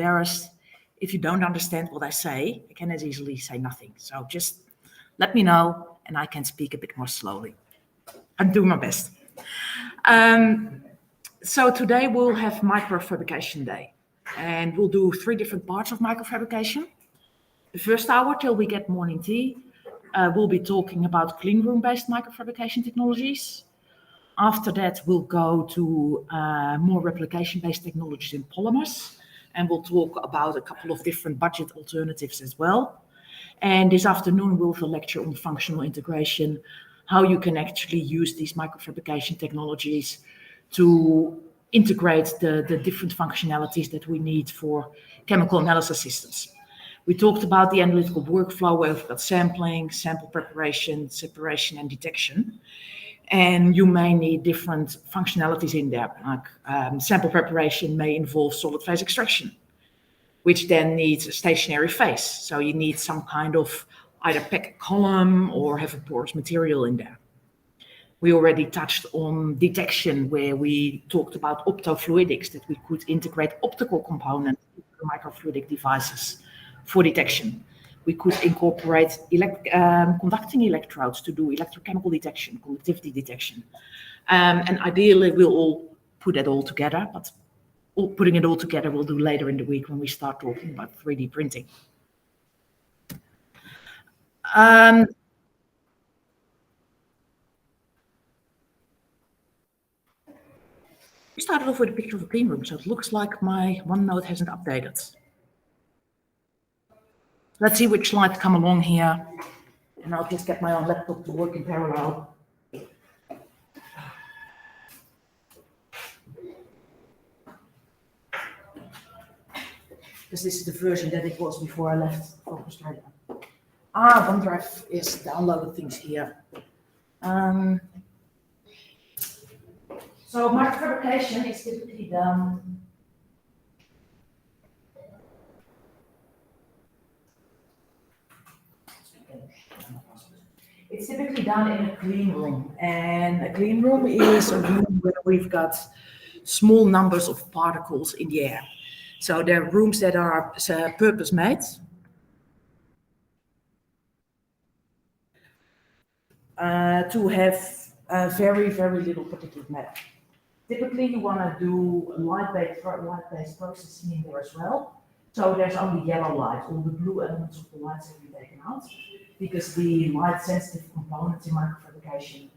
embarrassed. If you don't understand what I say, I can as easily say nothing. So just let me know and I can speak a bit more slowly. I'm doing my best. So today we'll have microfabrication day, and we'll do 3 different parts of microfabrication. The first hour till we get morning tea, we'll be talking about clean room-based microfabrication technologies. After that, we'll go to more replication-based technologies in polymers, and we'll talk about a couple of different budget alternatives as well. And this afternoon, we'll have a lecture on functional integration, how you can actually use these microfabrication technologies to integrate the different functionalities that we need for chemical analysis systems. We talked about the analytical workflow where we've got sampling, sample preparation, separation, and detection. And you may need different functionalities in there. Like sample preparation may involve solid phase extraction, which then needs a stationary phase. So you need some kind of either pack column or have a porous material in there. We already touched on detection, where we talked about optofluidics, that we could integrate optical components into microfluidic devices for detection. We could incorporate conducting electrodes to do electrochemical detection, conductivity detection. And ideally, we'll all put it all together, but putting it all together we'll do later in the week when we start talking about 3D printing. We started off with a picture of a clean room, so it looks like my OneNote hasn't updated. Let's see which slides come along here, and I'll just get my own laptop to work in parallel. Because this is the version that it was before I left for Australia. OneDrive is downloaded things here. So microfabrication is typically done in a clean room, and a clean room is a room where we've got small numbers of particles in the air. So there are rooms that are purpose-made to have very, very little particulate matter. Typically, you want to do light-based processing in there as well. So there's only yellow light. All the blue elements of the lights have been taken out, because the light-sensitive components in microfabrication,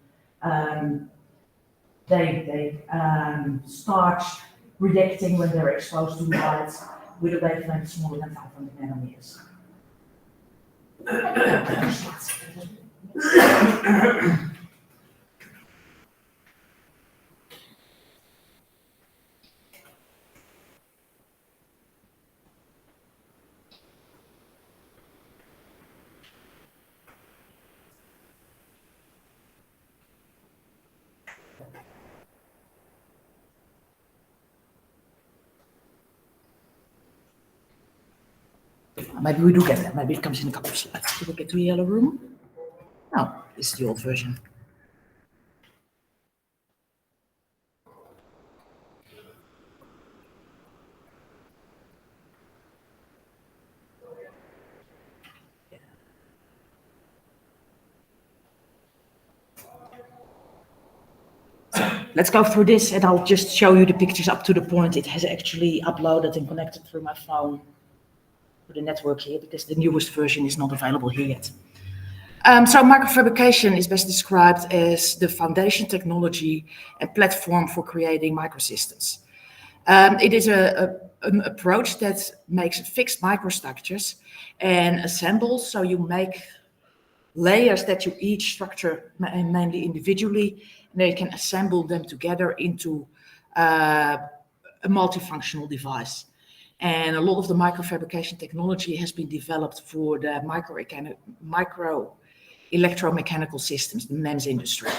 they start reacting when they're exposed to light with a wavelength smaller than 500 nanometers. Maybe we do get that. Maybe it comes in a couple of slides. Did we get to the yellow room? No, this is the old version. Let's go through this, and I'll just show you the pictures up to the point it has actually uploaded and connected through my phone to the network here, because the newest version is not available here yet. So microfabrication is best described as the foundation technology and platform for creating microsystems. It is an approach that makes fixed microstructures and assembles, so you make layers that you each structure mainly individually, and they can assemble them together into a multifunctional device. And a lot of the microfabrication technology has been developed for the micro electromechanical systems, the MEMS industry,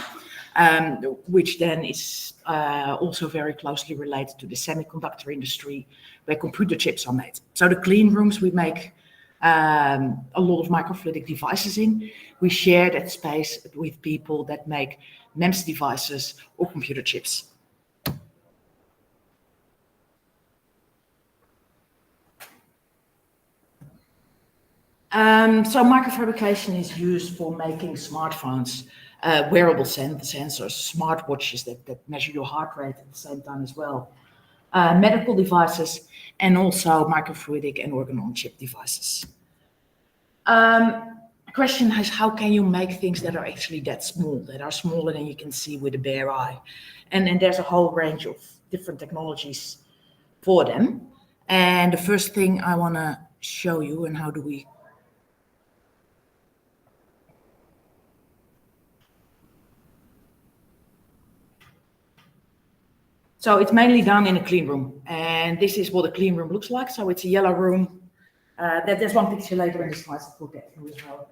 which then is also very closely related to the semiconductor industry, where computer chips are made. So the clean rooms we make a lot of microfluidic devices in. We share that space with people that make MEMS devices or computer chips. So microfabrication is used for making smartphones, wearable sensors, smartwatches that measure your heart rate at the same time as well, medical devices, and also microfluidic and organ-on-chip devices. The question is, how can you make things that are actually that small, that are smaller than you can see with a bare eye? And there's a whole range of different technologies for them. And the first thing I want to show you, and how do we... So it's mainly done in a clean room, and this is what a clean room looks like. So it's a yellow room. There's one picture later in the slides that we'll get through as well.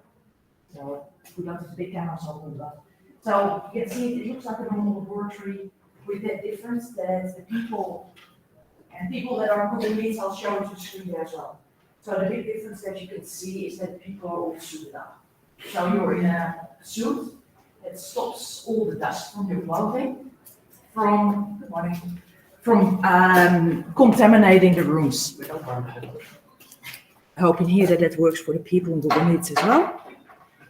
So we don't have the big cameras open, but so you can see it looks like a normal laboratory, with that difference that the people that are putting these, I'll show you the screen there as well. So the big difference that you can see is that people are all suited up. So you're in a suit that stops all the dust from your clothing from contaminating the rooms. I hope in here that works for the people in Google Meets as well.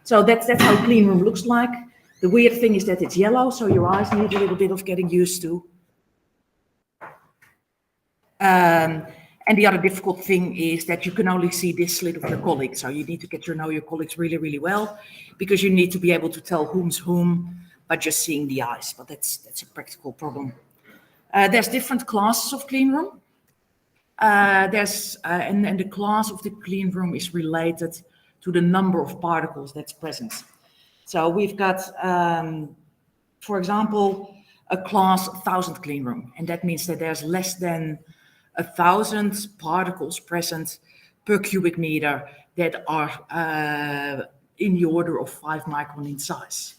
So that's how a clean room looks like. The weird thing is that it's yellow, so your eyes need a little bit of getting used to. And the other difficult thing is that you can only see this slit of your colleagues. So you need to get to know your colleagues really, really well, because you need to be able to tell whom's whom by just seeing the eyes. But that's a practical problem. There's different classes of clean room. And the class of the clean room is related to the number of particles that's present. So we've got, for example, a class 1,000 clean room, and that means that there's less than 1,000 particles present per cubic meter that are in the order of 5 micron in size.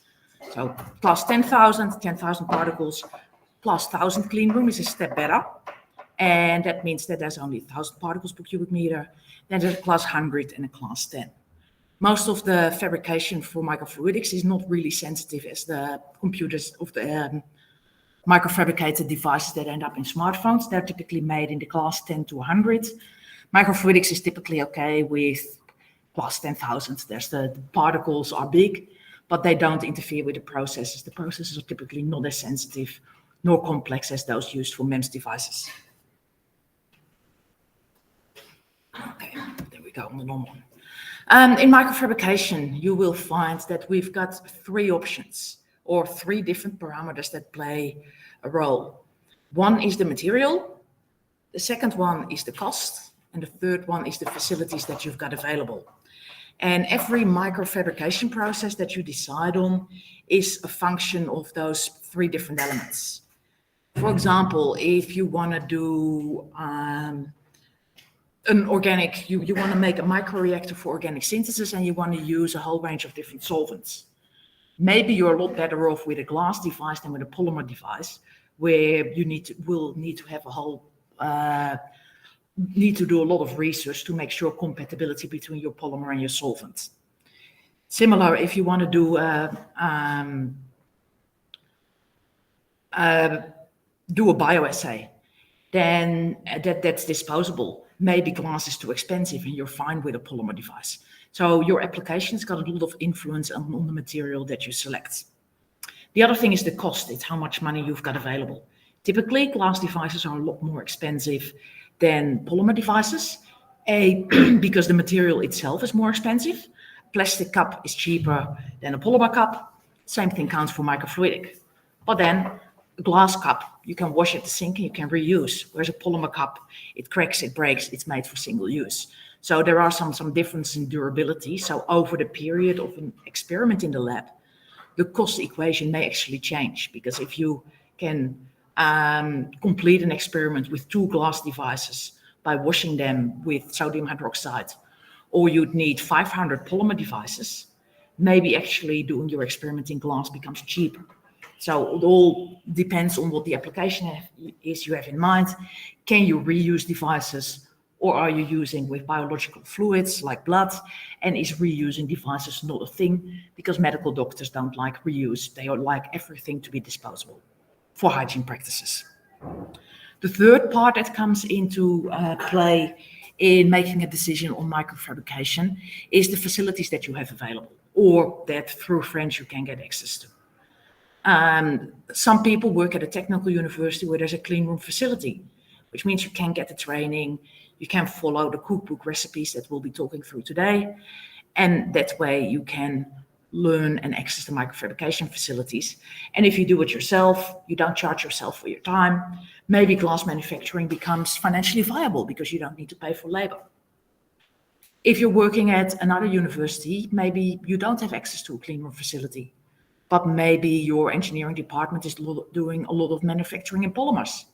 So class 10,000 particles plus 1,000 clean room is a step better. And that means that there's only 1,000 particles per cubic meter. Then there's a class 100 and a class 10. Most of the fabrication for microfluidics is not really sensitive as the computers of the microfabricated devices that end up in smartphones. They're typically made in the class 10 to 100. Microfluidics is typically okay with class 10,000. The particles are big, but they don't interfere with the processes. The processes are typically not as sensitive nor complex as those used for MEMS devices. Okay, there we go on the normal one. In microfabrication, you will find that we've got 3 options, or 3 different parameters that play a role. One is the material, the second one is the cost, and the third one is the facilities that you've got available. And every microfabrication process that you decide on is a function of those 3 different elements. For example, if you want to do an organic, you want to make a microreactor for organic synthesis, and you want to use a whole range of different solvents. Maybe you're a lot better off with a glass device than with a polymer device, where you need to do a lot of research to make sure compatibility between your polymer and your solvent. Similar, if you want to do a bioassay, then that's disposable. Maybe glass is too expensive and you're fine with a polymer device. So your application's got a lot of influence on the material that you select. The other thing is the cost. It's how much money you've got available. Typically, glass devices are a lot more expensive than polymer devices, because the material itself is more expensive. Plastic cup is cheaper than a polymer cup. Same thing counts for microfluidic. But then a glass cup, you can wash at the sink and you can reuse. Whereas a polymer cup, it cracks, it breaks, it's made for single use. So there are some difference in durability. So over the period of an experiment in the lab, the cost equation may actually change, because if you can complete an experiment with 2 glass devices by washing them with sodium hydroxide, or you'd need 500 polymer devices, maybe actually doing your experiment in glass becomes cheaper. So it all depends on what the application is you have in mind. Can you reuse devices, or are you using with biological fluids like blood? And is reusing devices not a thing? Because medical doctors don't like reuse. They like everything to be disposable for hygiene practices. The third part that comes into play in making a decision on microfabrication is the facilities that you have available, or that through friends you can get access to. Some people work at a technical university where there's a clean room facility, which means you can get the training, you can follow the cookbook recipes that we'll be talking through today, and that way you can learn and access the microfabrication facilities. And if you do it yourself, you don't charge yourself for your time, maybe glass manufacturing becomes financially viable because you don't need to pay for labor. If you're working at another university, maybe you don't have access to a clean room facility, but maybe your engineering department is doing a lot of manufacturing in polymers.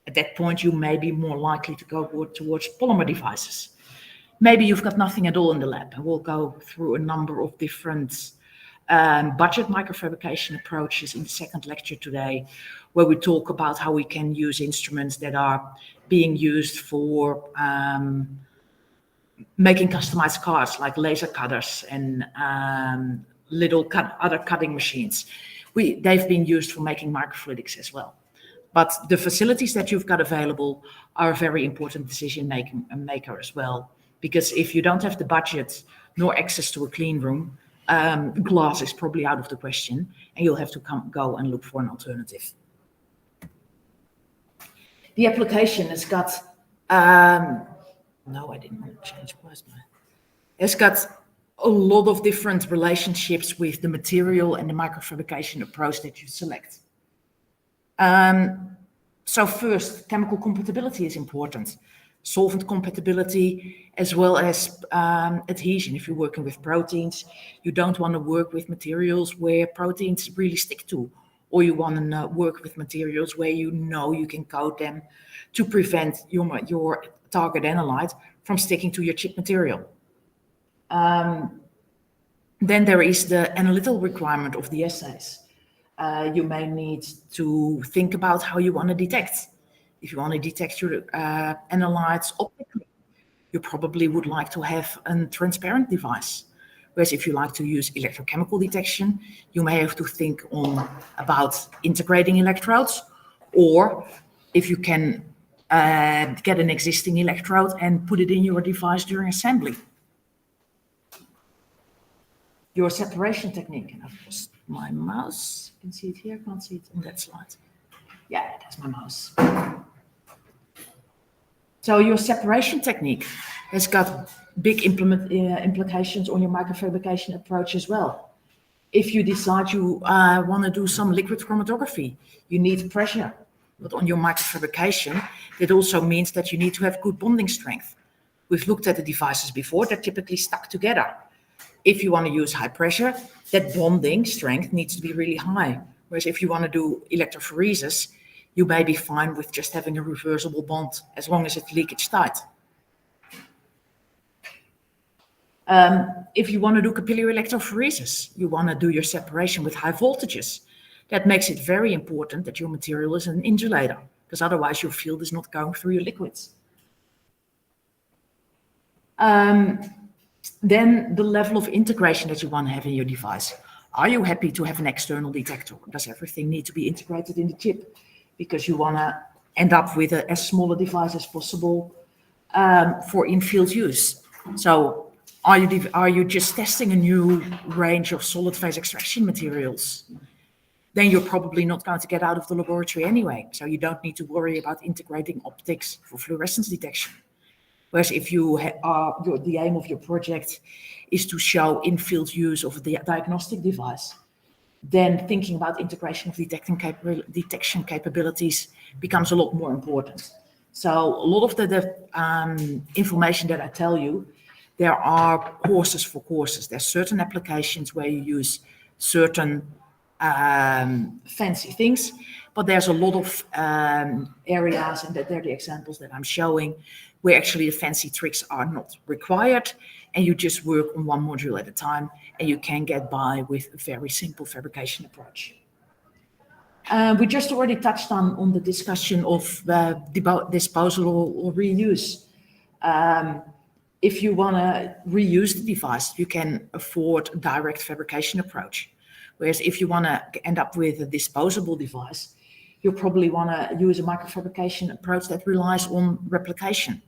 At that point, you may be more likely to go towards polymer devices. Maybe you've got nothing at all in the lab, and we'll go through a number of different budget microfabrication approaches in the second lecture today, where we talk about how we can use instruments that are being used for making customized cars, like laser cutters and other cutting machines. They've been used for making microfluidics as well. But the facilities that you've got available are a very important decision maker as well, because if you don't have the budget nor access to a clean room, glass is probably out of the question, and you'll have to go and look for an alternative. The application has got, no, I didn't want to change plasma. It's got a lot of different relationships with the material and the microfabrication approach that you select. So first, chemical compatibility is important. Solvent compatibility, as well as adhesion. If you're working with proteins, you don't want to work with materials where proteins really stick to, or you want to work with materials where you know you can coat them to prevent your target analyte from sticking to your chip material. Then there is the analytical requirement of the assays. You may need to think about how you want to detect. If you want to detect your analytes optically, you probably would like to have a transparent device. Whereas if you like to use electrochemical detection, you may have to think about integrating electrodes, or if you can get an existing electrode and put it in your device during assembly. Your separation technique, and I've lost my mouse. You can see it here, can't see it on that slide. Yeah, that's my mouse. So your separation technique has got big implications on your microfabrication approach as well. If you decide you want to do some liquid chromatography, you need pressure. But on your microfabrication, that also means that you need to have good bonding strength. We've looked at the devices before, they're typically stuck together. If you want to use high pressure, that bonding strength needs to be really high. Whereas if you want to do electrophoresis, you may be fine with just having a reversible bond as long as it's leakage tight. If you want to do capillary electrophoresis, you want to do your separation with high voltages. That makes it very important that your material is an insulator, because otherwise your field is not going through your liquids. Then the level of integration that you want to have in your device. Are you happy to have an external detector? Does everything need to be integrated in the chip? Because you want to end up with as small a device as possible for in-field use. So are you just testing a new range of solid phase extraction materials? Then you're probably not going to get out of the laboratory anyway. So you don't need to worry about integrating optics for fluorescence detection. Whereas if the aim of your project is to show in-field use of the diagnostic device, then thinking about integration of detection capabilities becomes a lot more important. So a lot of the information that I tell you, there are courses for courses. There's certain applications where you use certain fancy things, but there's a lot of areas, and they're the examples that I'm showing, where actually the fancy tricks are not required, and you just work on one module at a time, and you can get by with a very simple fabrication approach. We just already touched on the discussion of disposal or reuse. If you want to reuse the device, you can afford a direct fabrication approach. Whereas if you want to end up with a disposable device, you probably want to use a microfabrication approach that relies on replication.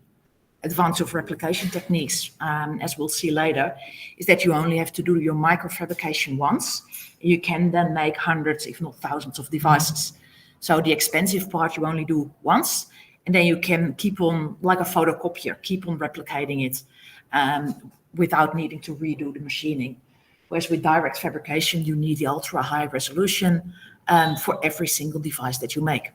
advantage of replication techniques, as we'll see later, is that you only have to do your microfabrication once. You can then make hundreds, if not thousands, of devices. So the expensive part you only do once, and then you can keep on, like a photocopier, keep on replicating it without needing to redo the machining. Whereas with direct fabrication, you need the ultra high resolution for every single device that you make.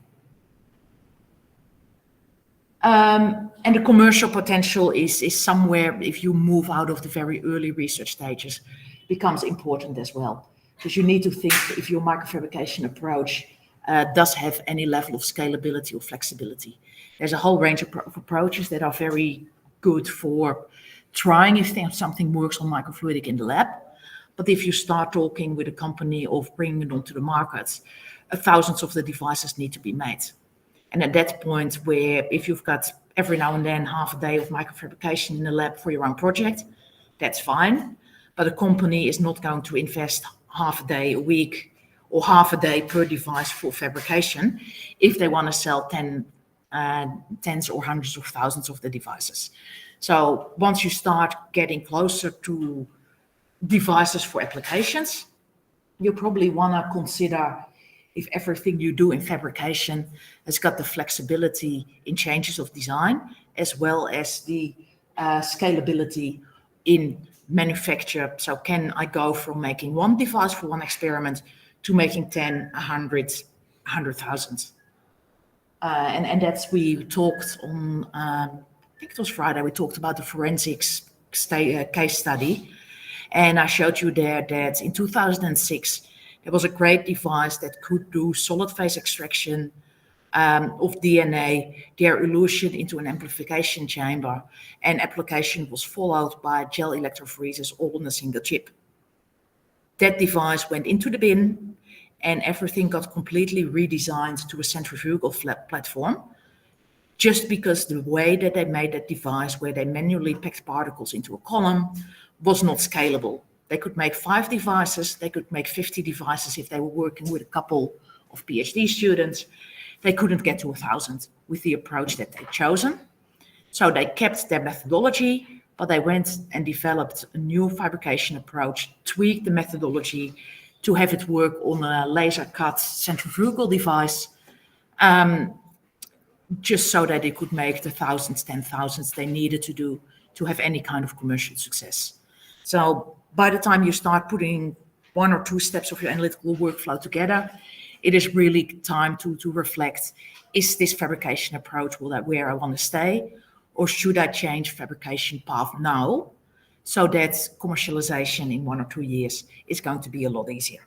And the commercial potential is somewhere, if you move out of the very early research stages, becomes important as well. Because you need to think if your microfabrication approach does have any level of scalability or flexibility. There's a whole range of approaches that are very good for trying if something works on microfluidic in the lab. But if you start talking with a company of bringing it onto the market, thousands of the devices need to be made. And at that point, where if you've got every now and then half a day of microfabrication in the lab for your own project, that's fine. But a company is not going to invest half a day a week or half a day per device for fabrication if they want to sell tens or hundreds of thousands of the devices. So once you start getting closer to devices for applications, you probably want to consider if everything you do in fabrication has got the flexibility in changes of design, as well as the scalability in manufacture. So can I go from making one device for one experiment to making 10, 100,000? And that's, we talked on, I think it was Friday, we talked about the forensics case study. And I showed you there that in 2006, there was a great device that could do solid phase extraction of DNA, their elution into an amplification chamber, and application was followed by gel electrophoresis all on a single chip. That device went into the bin, and everything got completely redesigned to a centrifugal platform, just because the way that they made that device, where they manually packed particles into a column, was not scalable. They could make 5 devices, they could make 50 devices if they were working with a couple of PhD students. They couldn't get to 1,000 with the approach that they'd chosen. So they kept their methodology, but they went and developed a new fabrication approach, tweaked the methodology to have it work on a laser cut centrifugal device, just so that they could make the thousands, 10,000s they needed to do to have any kind of commercial success. So by the time you start putting 1 or 2 steps of your analytical workflow together, it is really time to reflect, is this fabrication approach where I want to stay, or should I change fabrication path now so that commercialization in 1 or 2 years is going to be a lot easier?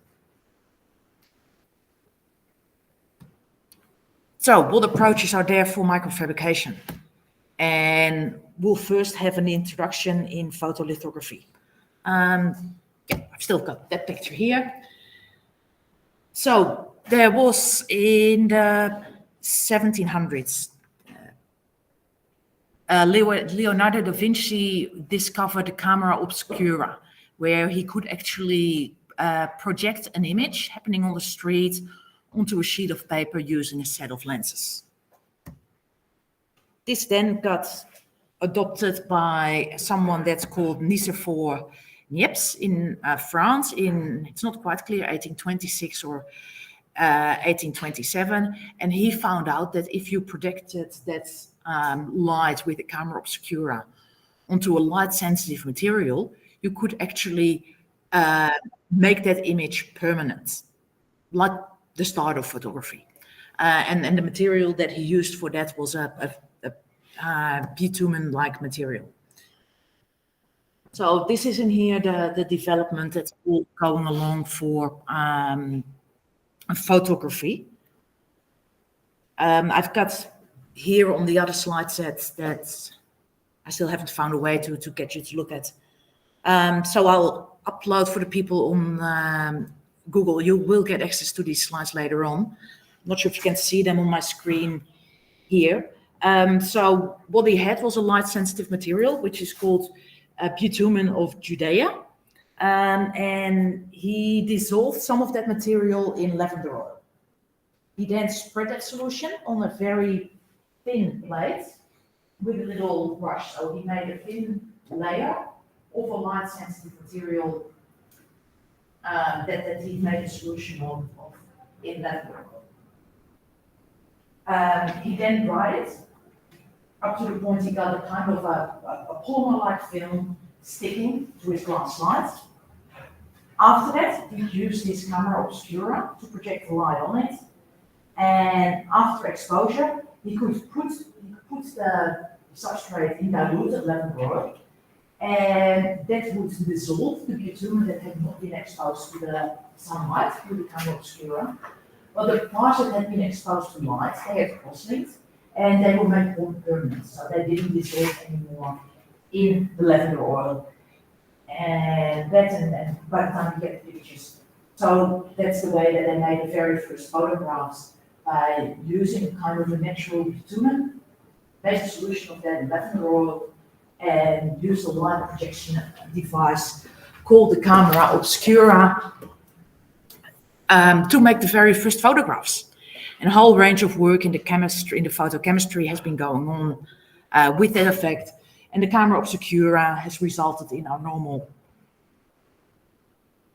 So what approaches are there for microfabrication? And we'll first have an introduction in photolithography. Yeah, I've still got that picture here. So there was in the 1700s, Leonardo da Vinci discovered the camera obscura, where he could actually project an image happening on the street onto a sheet of paper using a set of lenses. This then got adopted by someone that's called Nicéphore Niepce in France in, it's not quite clear, 1826 or 1827. And he found out that if you projected that light with a camera obscura onto a light-sensitive material, you could actually make that image permanent, like the start of photography. And the material that he used for that was a bitumen-like material. So this is in here the development that's all going along for photography. I've got here on the other slide set that I still haven't found a way to get you to look at. So I'll upload for the people on Google. You will get access to these slides later on. I'm not sure if you can see them on my screen here. So what he had was a light-sensitive material, which is called bitumen of Judea. And he dissolved some of that material in lavender oil. He then spread that solution on a very thin plate, with a little brush. So he made a thin layer of a light sensitive material that he made a solution of in that work. He then dried it up to the point he got a kind of a polymer-like film sticking to his glass slide. After that, he used his camera obscura to project the light on it. And after exposure, he could put the substrate in diluted lavender oil, and that would dissolve the bitumen that had not been exposed to the sunlight through the camera obscura. Well, the parts that had been exposed to light, they had cross-linked, and they were made more permanent, so they didn't dissolve anymore in the lavender oil. And that's, and by the time you get the pictures. So that's the way that they made the very first photographs, by using a kind of a natural bitumen, made a solution of that in lavender oil, and used a light projection device called the camera obscura to make the very first photographs. And a whole range of work in the chemistry, in the photochemistry, has been going on with that effect. And the camera obscura has resulted in our normal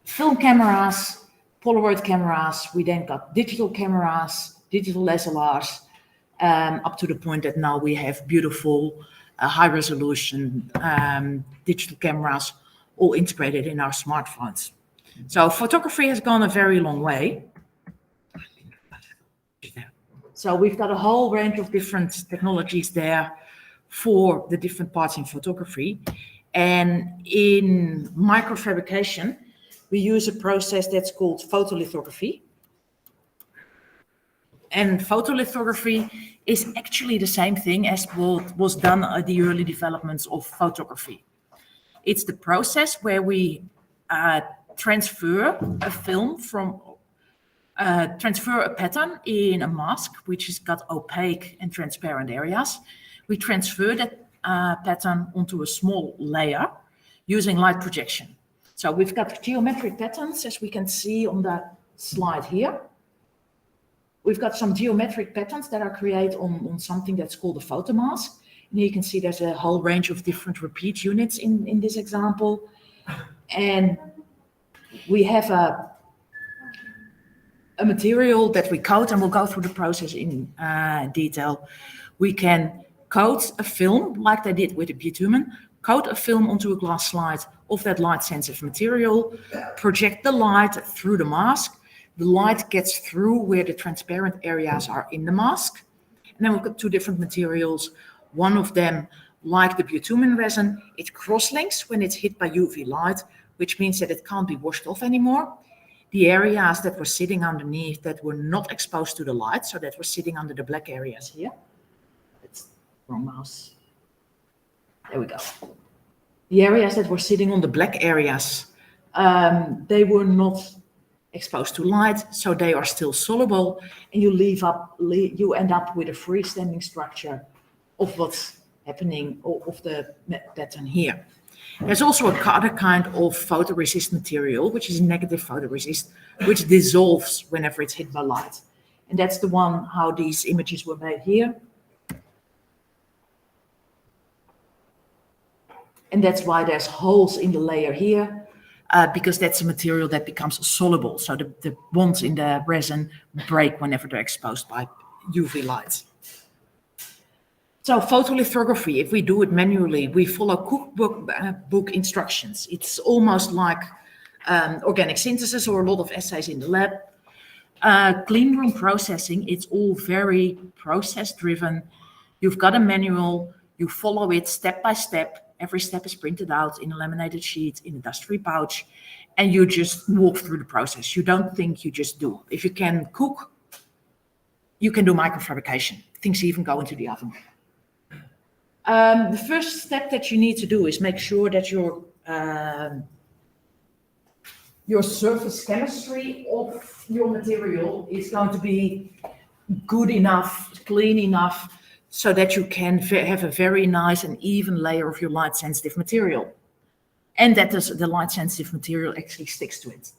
film cameras, Polaroid cameras. We then got digital cameras, digital SLRs, up to the point that now we have beautiful, high-resolution digital cameras all integrated in our smartphones. So photography has gone a very long way. So we've got a whole range of different technologies there for the different parts in photography. And in microfabrication, we use a process that's called photolithography. And photolithography is actually the same thing as what was done at the early developments of photography. It's the process where we transfer a film from, transfer a pattern in a mask, which has got opaque and transparent areas. We transfer that pattern onto a small layer using light projection. So we've got geometric patterns, as we can see on the slide here. We've got some geometric patterns that are created on something that's called a photomask. And here you can see there's a whole range of different repeat units in this example. And we have a material that we coat, and we'll go through the process in detail. We can coat a film like they did with the bitumen, coat a film onto a glass slide of that light sensitive material, project the light through the mask. The light gets through where the transparent areas are in the mask. And then we've got two different materials. One of them, like the bitumen resin, it cross-links when it's hit by UV light, which means that it can't be washed off anymore. The areas that were sitting underneath that were not exposed to the light, so that were sitting under the black areas here. It's wrong mouse. There we go. The areas that were sitting on the black areas, they were not exposed to light, so they are still soluble, and you end up with a freestanding structure of what's happening, of the pattern here. There's also another kind of photoresist material, which is negative photoresist, which dissolves whenever it's hit by light. And that's the one how these images were made here. And that's why there's holes in the layer here, because that's a material that becomes soluble. So the bonds in the resin break whenever they're exposed by UV light. So photolithography, if we do it manually, we follow cookbook book instructions. It's almost like organic synthesis or a lot of essays in the lab. Clean room processing, it's all very process driven. You've got a manual, you follow it step by step. Every step is printed out in a laminated sheet, in a dust-free pouch, and you just walk through the process. You don't think, you just do. If you can cook, you can do microfabrication. Things even go into the oven. The first step that you need to do is make sure that your surface chemistry of your material is going to be good enough, clean enough, so that you can have a very nice and even layer of your light-sensitive material. And that the light-sensitive material actually sticks to it.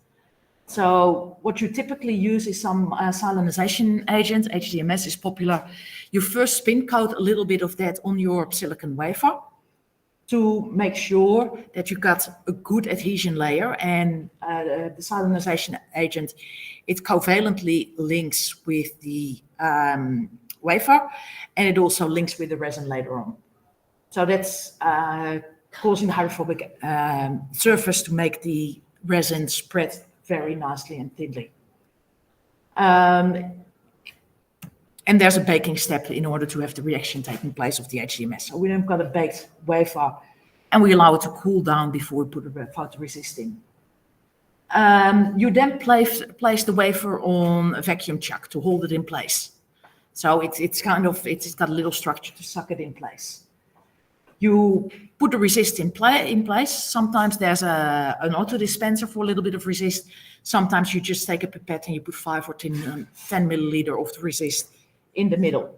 So what you typically use is some siliconization agent. HDMS is popular. You first spin coat a little bit of that on your silicon wafer to make sure that you got a good adhesion layer, and the siliconization agent, it covalently links with the wafer, and it also links with the resin later on. So that's causing the hydrophobic surface to make the resin spread very nicely and thinly. And there's a baking step in order to have the reaction taking place of the HDMS. So we then got a baked wafer, and we allow it to cool down before we put the photoresist in. You then place the wafer on a vacuum chuck to hold it in place. So it's got a little structure to suck it in place. You put the resist in place. Sometimes there's an auto dispenser for a little bit of resist. Sometimes you just take a pipette and you put 5 or 10 milliliter of the resist in the middle.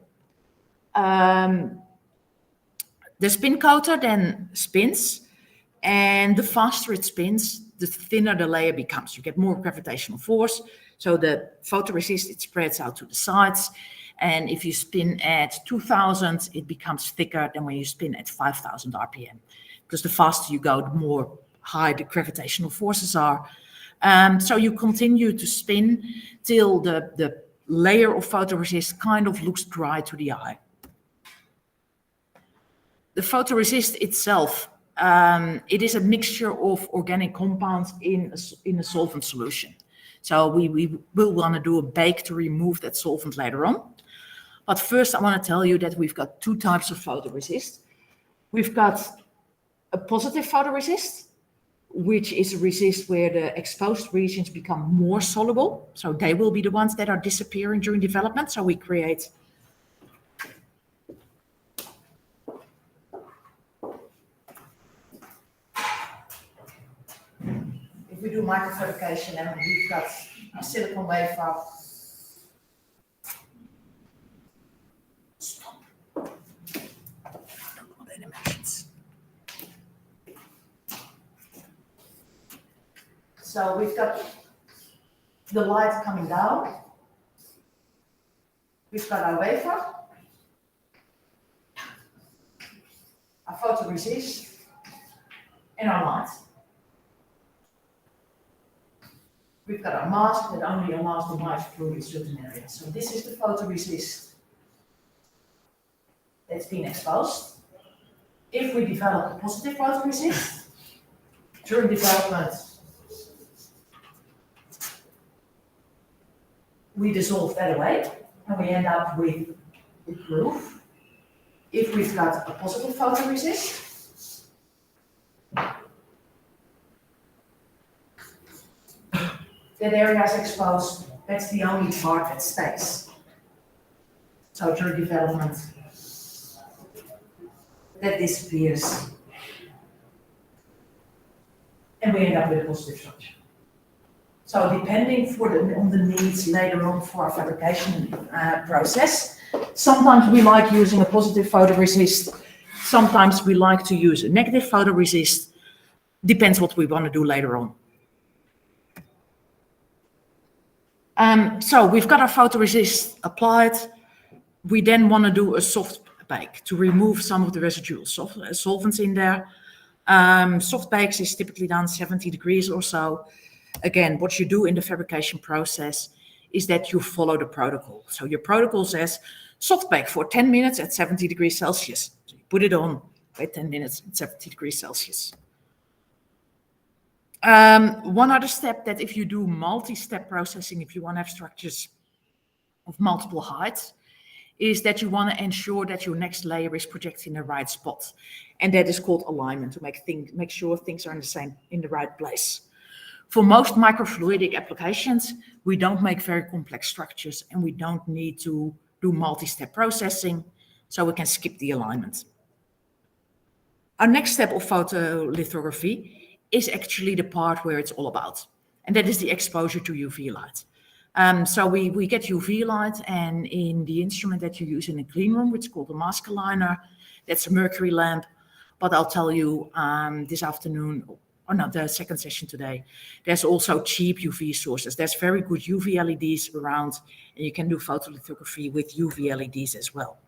The spin coater then spins, and the faster it spins, the thinner the layer becomes. You get more gravitational force, so the photoresist, it spreads out to the sides. And if you spin at 2000, it becomes thicker than when you spin at 5000 RPM. Because the faster you go, the more high the gravitational forces are. So you continue to spin till the layer of photoresist kind of looks dry to the eye. The photoresist itself, it is a mixture of organic compounds in a solvent solution. So we will want to do a bake to remove that solvent later on. But first, I want to tell you that we've got two types of photoresist. We've got a positive photoresist, which is a resist where the exposed regions become more soluble. So they will be the ones that are disappearing during development. So we create if we do microfabrication and we've got a silicon wafer. So we've got the light coming down. We've got our wafer, our photoresist, and our light. We've got our mask that only allows the light through in certain areas. So this is the photoresist that's been exposed. If we develop a positive photoresist during development, we dissolve that away and we end up with a groove. If we've got a positive photoresist, that area is exposed, that's the only part that stays. So during development, that disappears. And we end up with a positive structure. So depending on the needs later on for our fabrication process, sometimes we like using a positive photoresist, sometimes we like to use a negative photoresist, depends what we want to do later on. So we've got our photoresist applied. We then want to do a soft bake to remove some of the residual solvents in there. Soft bakes is typically done 70 degrees or so. Again, what you do in the fabrication process is that you follow the protocol. So your protocol says soft bake for 10 minutes at 70 degrees Celsius. So you put it on, wait 10 minutes at 70 degrees Celsius. One other step that if you do multi-step processing, if you want to have structures of multiple heights, is that you want to ensure that your next layer is projected in the right spot. And that is called alignment, to make sure things are in the right place. For most microfluidic applications, we don't make very complex structures and we don't need to do multi-step processing, so we can skip the alignment. Our next step of photolithography is actually the part where it's all about, and that is the exposure to UV light. So we get UV light, and in the instrument that you use in a clean room, which is called a mask aligner, that's a mercury lamp. But I'll tell you this afternoon, or not the second session today, there's also cheap UV sources. There's very good UV LEDs around, and you can do photolithography with UV LEDs as well.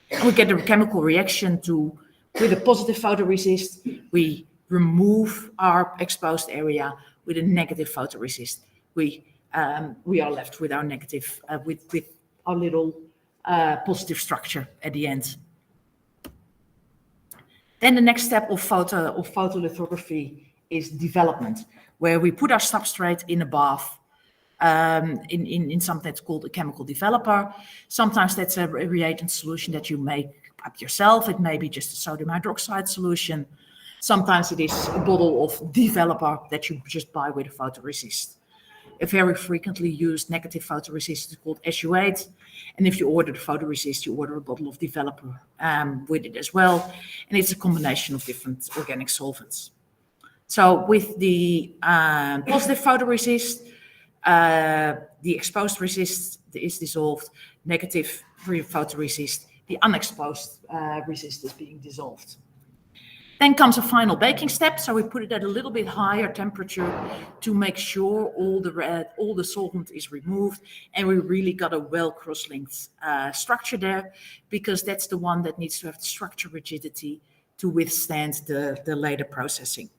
And we get a chemical reaction with a positive photoresist, we remove our exposed area. With a negative photoresist, we are left with our negative, with our little positive structure at the end. Then the next step of photolithography is development, where we put our substrate in a bath in something that's called a chemical developer. Sometimes that's a reagent solution that you make up yourself. It may be just a sodium hydroxide solution. Sometimes it is a bottle of developer that you just buy with a photoresist. A very frequently used negative photoresist is called SU8. And if you order the photoresist, you order a bottle of developer with it as well. And it's a combination of different organic solvents. So with the positive photoresist, the exposed resist is dissolved. Negative photoresist, the unexposed resist is being dissolved. Then comes a final baking step. So we put it at a little bit higher temperature to make sure all the solvent is removed. And we really got a well cross-linked structure there, because that's the one that needs to have the structure rigidity to withstand the later processing.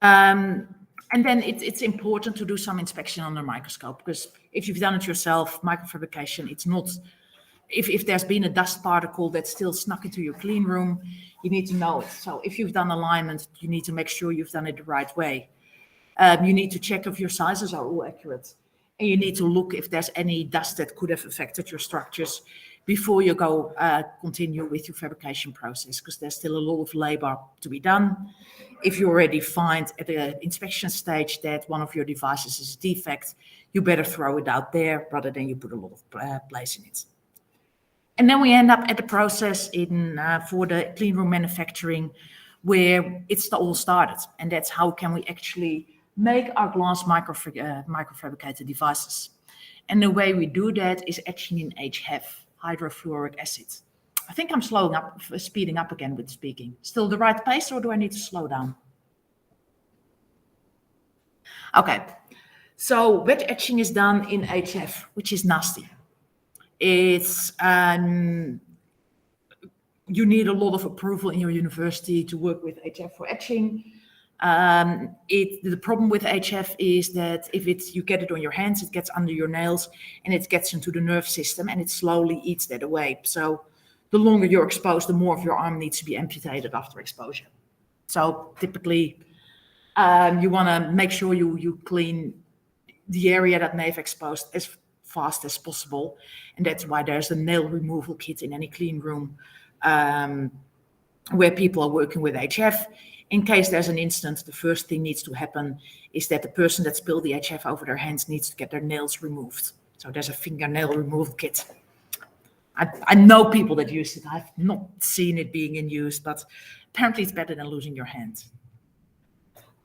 And then it's important to do some inspection under a microscope, because if you've done it yourself, microfabrication, it's not... If there's been a dust particle that's still snuck into your clean room, you need to know it. So if you've done alignment, you need to make sure you've done it the right way. You need to check if your sizes are all accurate. And you need to look if there's any dust that could have affected your structures before you go continue with your fabrication process, because there's still a lot of labor to be done. If you already find at the inspection stage that one of your devices is a defect, you better throw it out there rather than you put a lot of place in it. And then we end up at the process for the clean room manufacturing, where it's all started. And that's how can we actually make our glass microfabricated devices. And the way we do that is etching in HF, hydrofluoric acid. I think I'm speeding up again with speaking. Still the right pace, or do I need to slow down? Okay, so wet etching is done in HF, which is nasty. It's you need a lot of approval in your university to work with HF for etching. The problem with HF is that if you get it on your hands, it gets under your nails and it gets into the nerve system and it slowly eats that away. So the longer you're exposed, the more of your arm needs to be amputated after exposure. So typically, you want to make sure you clean the area that may have exposed as fast as possible, and that's why there's a nail removal kit in any clean room where people are working with HF. In case there's an incident, the first thing needs to happen is that the person that spilled the HF over their hands needs to get their nails removed. So there's a fingernail removal kit. I know people that use it. I've not seen it being in use, but apparently it's better than losing your hand.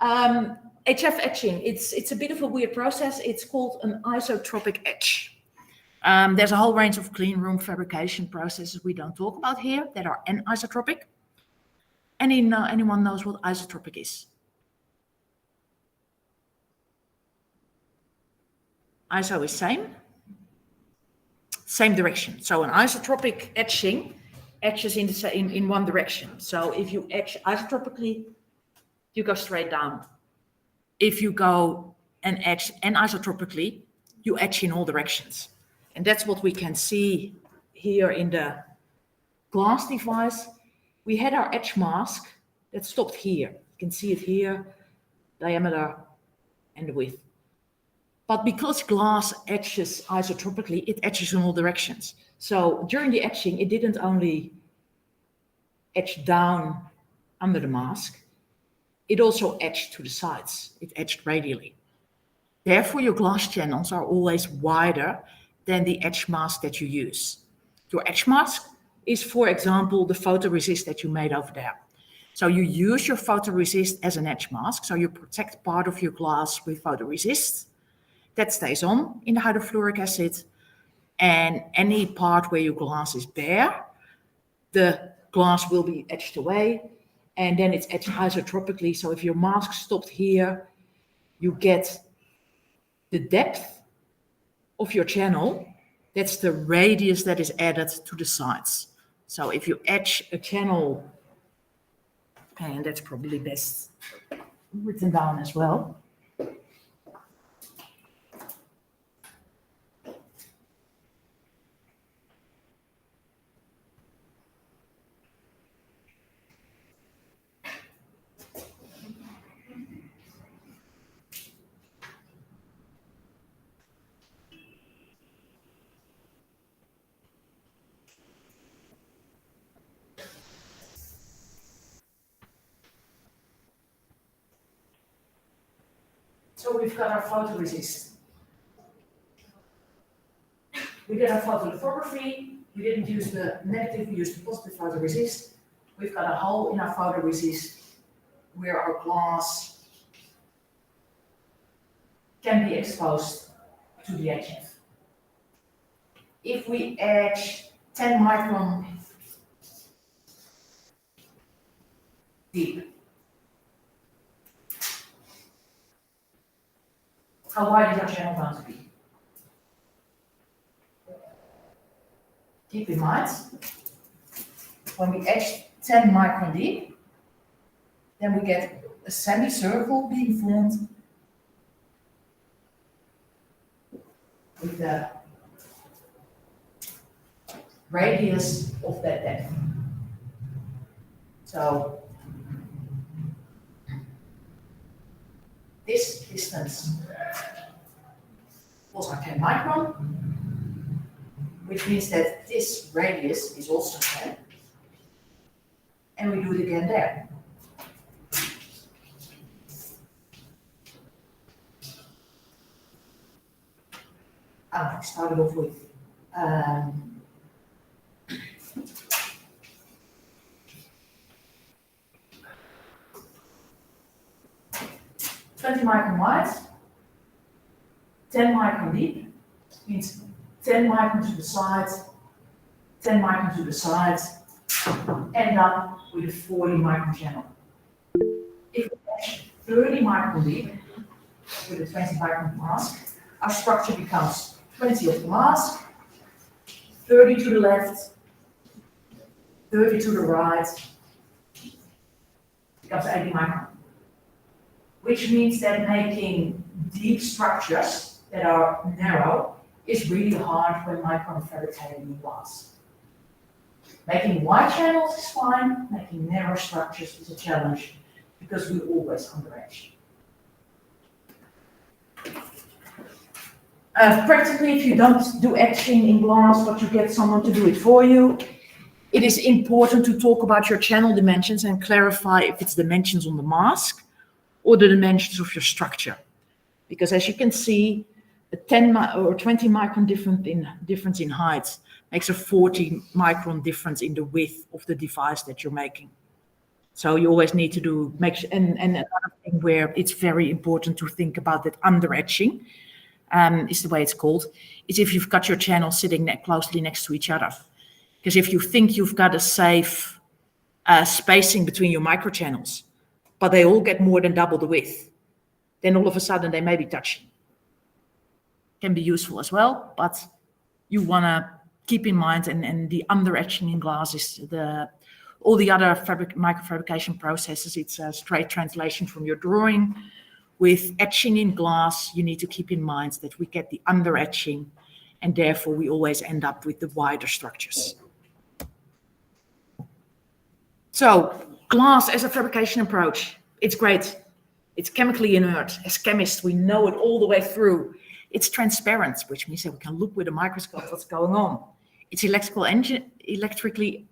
HF etching, it's a bit of a weird process. It's called an isotropic etch. There's a whole range of clean room fabrication processes we don't talk about here that are anisotropic. Anyone knows what isotropic is? Iso is same direction. So an isotropic etching etches in one direction. So if you etch isotropically, you go straight down. If you go and etch anisotropically, you etch in all directions. And that's what we can see here in the glass device. We had our etch mask that stopped here. You can see it here, diameter and the width. But because glass etches isotropically, it etches in all directions. So during the etching, it didn't only etch down under the mask, it also etched to the sides. It etched radially. Therefore, your glass channels are always wider than the etch mask that you use. Your etch mask is, for example, the photoresist that you made over there. So you use your photoresist as an etch mask. So you protect part of your glass with photoresist. That stays on in the hydrofluoric acid. And any part where your glass is bare, the glass will be etched away, and then it's etched isotropically. So if your mask stopped here, you get the depth of your channel. That's the radius that is added to the sides. So if you etch a channel, and that's probably best written down as well. So we've got our photoresist. We did our photolithography. We didn't use the negative, we used the positive photoresist. We've got a hole in our photoresist where our glass can be exposed to the HF. If we etch 10 micron deep, how wide is our channel going to be? Keep in mind, when we etch 10 micron deep, then we get a semicircle being formed with the radius of that depth. So this distance was our 10 micron, which means that this radius is also 10. And we do it again there. I started off with 20 micron wide, 10 micron deep, means 10 micron to the sides, 10 micron to the sides, end up with a 40 micron channel. If we etch 30 micron deep with a 20 micron mask, our structure becomes 20 of the mask, 30 to the left, 30 to the right, becomes 80 micron. Which means that making deep structures that are narrow is really hard when microfabricating in glass. Making wide channels is fine, making narrow structures is a challenge because we always underetch. Practically, if you don't do etching in glass, but you get someone to do it for you, it is important to talk about your channel dimensions and clarify if it's dimensions on the mask or the dimensions of your structure. Because as you can see, a 10 or 20 micron difference in height makes a 40 micron difference in the width of the device that you're making. So you always need to do, and another thing where it's very important to think about that under etching, is the way it's called, is if you've got your channels sitting closely next to each other. Because if you think you've got a safe spacing between your micro channels, but they all get more than double the width, then all of a sudden they may be touching. Can be useful as well, but you want to keep in mind, and the under etching in glass is all the other microfabrication processes, it's a straight translation from your drawing. With etching in glass, you need to keep in mind that we get the under etching, and therefore we always end up with the wider structures. So glass as a fabrication approach, it's great. It's chemically inert. As chemists, we know it all the way through. It's transparent, which means that we can look with a microscope what's going on. It's electrically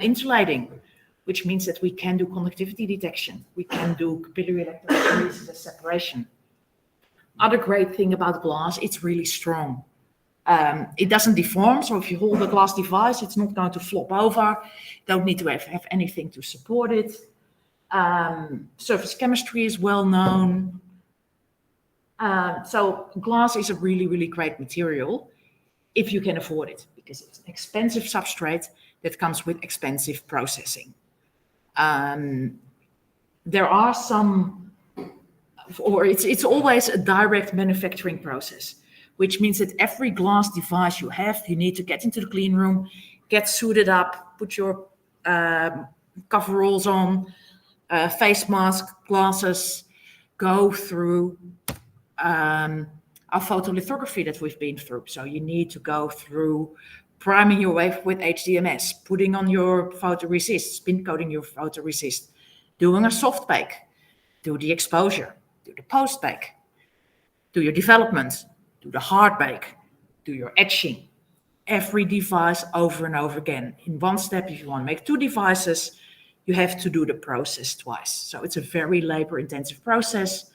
insulating, which means that we can do conductivity detection. We can do capillary electrophoresis as separation. Other great thing about glass, it's really strong. It doesn't deform, so if you hold a glass device, it's not going to flop over. You don't need to have anything to support it. Surface chemistry is well known. So glass is a really, really great material if you can afford it, because it's an expensive substrate that comes with expensive processing. There are some, or it's always a direct manufacturing process, which means that every glass device you have, you need to get into the clean room, get suited up, put your coveralls on, face mask, glasses, go through our photolithography that we've been through. So you need to go through priming your wafer with HDMS, putting on your photoresist, spin coating your photoresist, doing a soft bake, do the exposure, do the post bake, do your development, do the hard bake, do your etching. Every device over and over again. In one step, if you want to make 2 devices, you have to do the process twice. So it's a very labor-intensive process.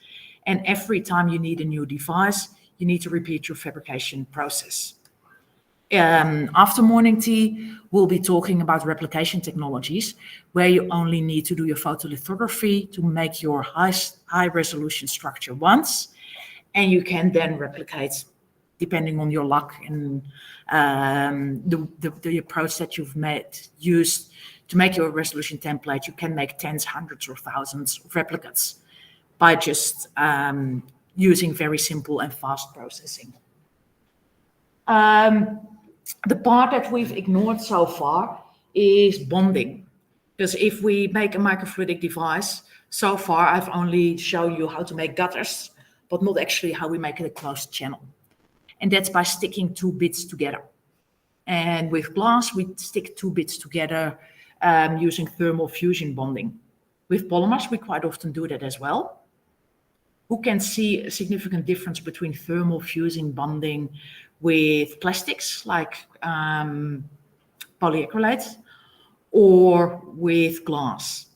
And every time you need a new device, you need to repeat your fabrication process. After morning tea, we'll be talking about replication technologies, where you only need to do your photolithography to make your high-resolution structure once, and you can then replicate, depending on your luck and the approach that you've used to make your resolution template. You can make tens, hundreds, or thousands of replicates by just using very simple and fast processing. The part that we've ignored so far is bonding. Because if we make a microfluidic device, so far I've only shown you how to make gutters, but not actually how we make it a closed channel. And that's by sticking 2 bits together. And with glass, we stick 2 bits together using thermal fusion bonding. With polymers, we quite often do that as well. Who can see a significant difference between thermal fusing bonding with plastics like polyacrylates or with glass?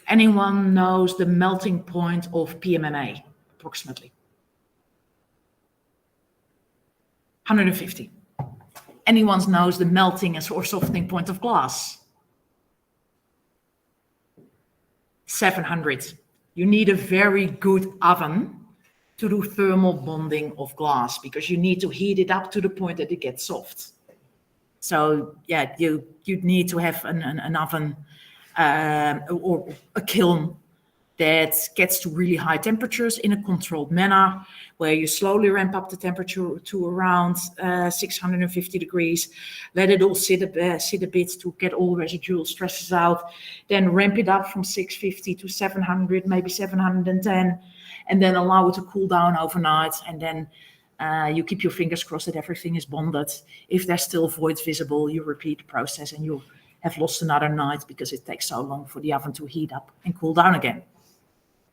Anyone knows the melting point of PMMA, approximately? 150. Anyone knows the melting or softening point of glass? 700. You need a very good oven to do thermal bonding of glass, because you need to heat it up to the point that it gets soft. So yeah, you need to have an oven or a kiln that gets to really high temperatures in a controlled manner, where you slowly ramp up the temperature to around 650 degrees, let it all sit a bit to get all residual stresses out, then ramp it up from 650 to 700, maybe 710, and then allow it to cool down overnight, and then you keep your fingers crossed that everything is bonded. If there's still voids visible, you repeat the process and you have lost another night because it takes so long for the oven to heat up and cool down again.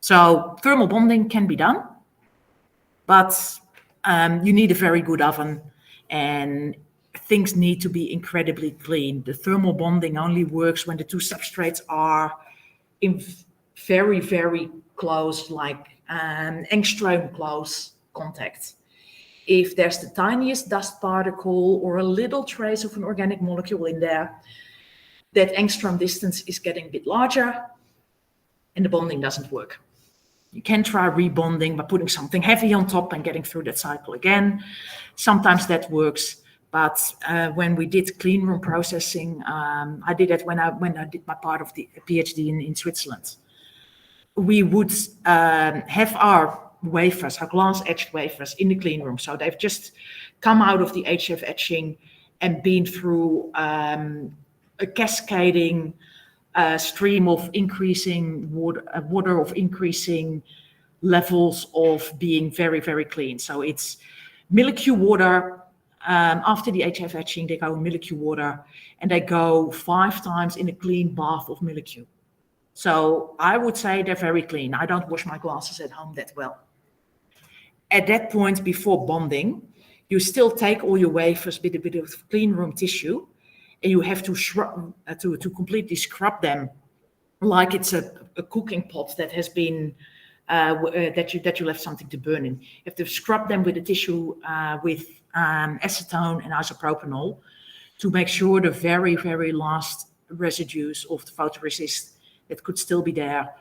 So thermal bonding can be done, but you need a very good oven and things need to be incredibly clean. The thermal bonding only works when the 2 substrates are in very, very close, like angstrom close contact. If there's the tiniest dust particle or a little trace of an organic molecule in there, that angstrom distance is getting a bit larger and the bonding doesn't work. You can try rebonding by putting something heavy on top and getting through that cycle again. Sometimes that works, but when we did clean room processing, I did that when I did my part of the PhD in Switzerland. We would have our wafers, our glass etched wafers in the clean room. So they've just come out of the HF etching and been through a cascading stream of increasing water of increasing levels of being very, very clean. So it's millicue water. After the HF etching, they go in millicue water and they go 5 times in a clean bath of millicue. So I would say they're very clean. I don't wash my glasses at home that well. At that point, before bonding, you still take all your wafers with a bit of clean room tissue, and you have to completely scrub them like it's a cooking pot that has been that you left something to burn in. You have to scrub them with a tissue with acetone and isopropanol to make sure the very, very last residues of the photoresist that could still be there,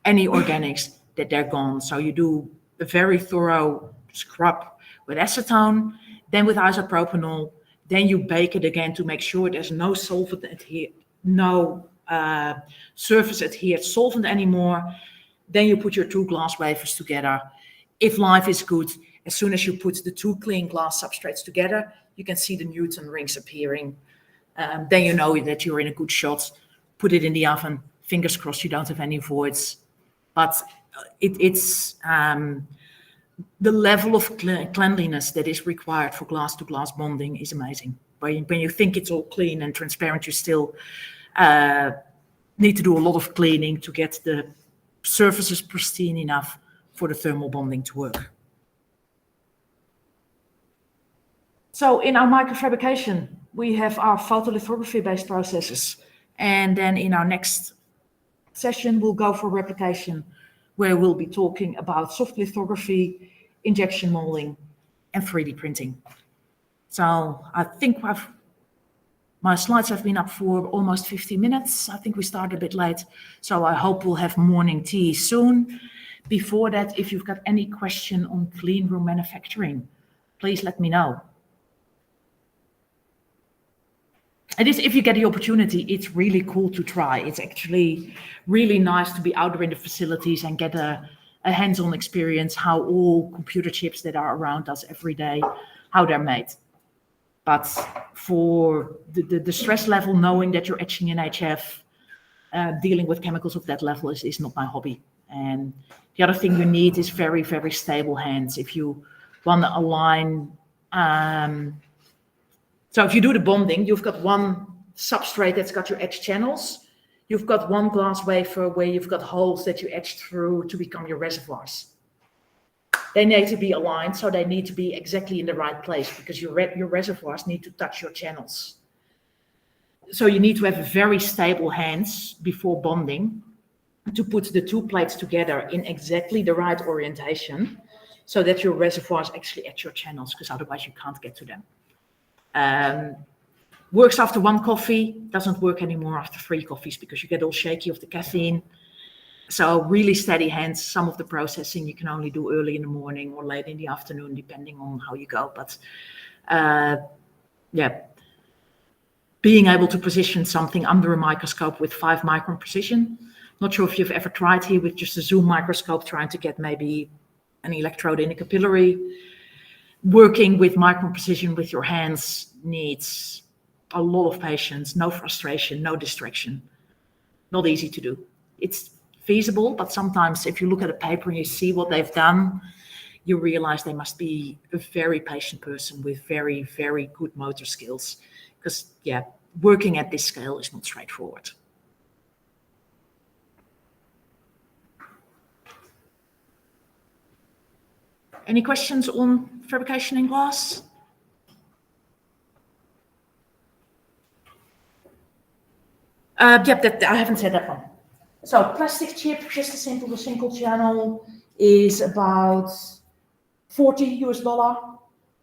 any organics, that they're gone. So you do a very thorough scrub with acetone, then with isopropanol, then you bake it again to make sure there's no solvent adhere, no surface adhered solvent anymore. Then you put your 2 glass wafers together. If life is good, as soon as you put the 2 clean glass substrates together, you can see the Newton rings appearing. Then you know that you're in a good shot. Put it in the oven. Fingers crossed you don't have any voids. But it's the level of cleanliness that is required for glass-to-glass bonding is amazing. When you think it's all clean and transparent, you still need to do a lot of cleaning to get the surfaces pristine enough for the thermal bonding to work. So in our microfabrication, we have our photolithography-based processes. And then in our next session, we'll go for replication, where we'll be talking about soft lithography, injection molding, and 3D printing. So I think my slides have been up for almost 50 minutes. I think we started a bit late, so I hope we'll have morning tea soon. Before that, if you've got any question on clean room manufacturing, please let me know. And if you get the opportunity, it's really cool to try. It's actually really nice to be out there in the facilities and get a hands-on experience how all computer chips that are around us every day, how they're made. But for the stress level, knowing that you're etching in HF, dealing with chemicals of that level is not my hobby. And the other thing you need is very, very stable hands. If you want to align, so if you do the bonding, you've got one substrate that's got your etch channels. You've got one glass wafer where you've got holes that you etch through to become your reservoirs. They need to be aligned, so they need to be exactly in the right place because your reservoirs need to touch your channels. So you need to have very stable hands before bonding to put the 2 plates together in exactly the right orientation so that your reservoirs actually etch your channels, because otherwise you can't get to them. Works after 1 coffee, doesn't work anymore after 3 coffees because you get all shaky of the caffeine. So really steady hands. Some of the processing you can only do early in the morning or late in the afternoon, depending on how you go. But yeah, being able to position something under a microscope with 5 micron precision. Not sure if you've ever tried here with just a zoom microscope, trying to get maybe an electrode in a capillary. Working with micron precision with your hands needs a lot of patience, no frustration, no distraction. Not easy to do. It's feasible, but sometimes if you look at a paper and you see what they've done, you realize they must be a very patient person with very, very good motor skills. Because, yeah, working at this scale is not straightforward. Any questions on fabrication in glass? Yep, I haven't said that one. So plastic chip, just a single channel, is about $40 US.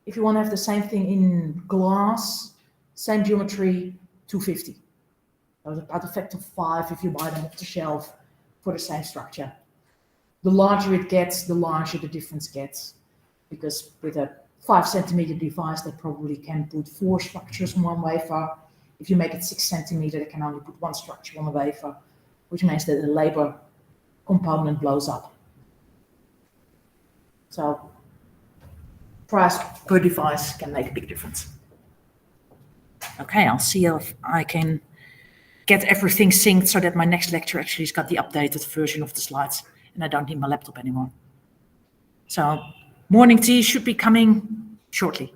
If you want to have the same thing in glass, same geometry, $250. So about a factor of 5 if you buy them off the shelf for the same structure. The larger it gets, the larger the difference gets. Because with a 5 centimeter device, they probably can put 4 structures on one wafer. If you make it 6 centimeter, they can only put 1 structure on a wafer, which means that the labor component blows up. So price per device can make a big difference. Okay, I'll see if I can get everything synced so that my next lecture actually has got the updated version of the slides and I don't need my laptop anymore. So morning tea should be coming shortly.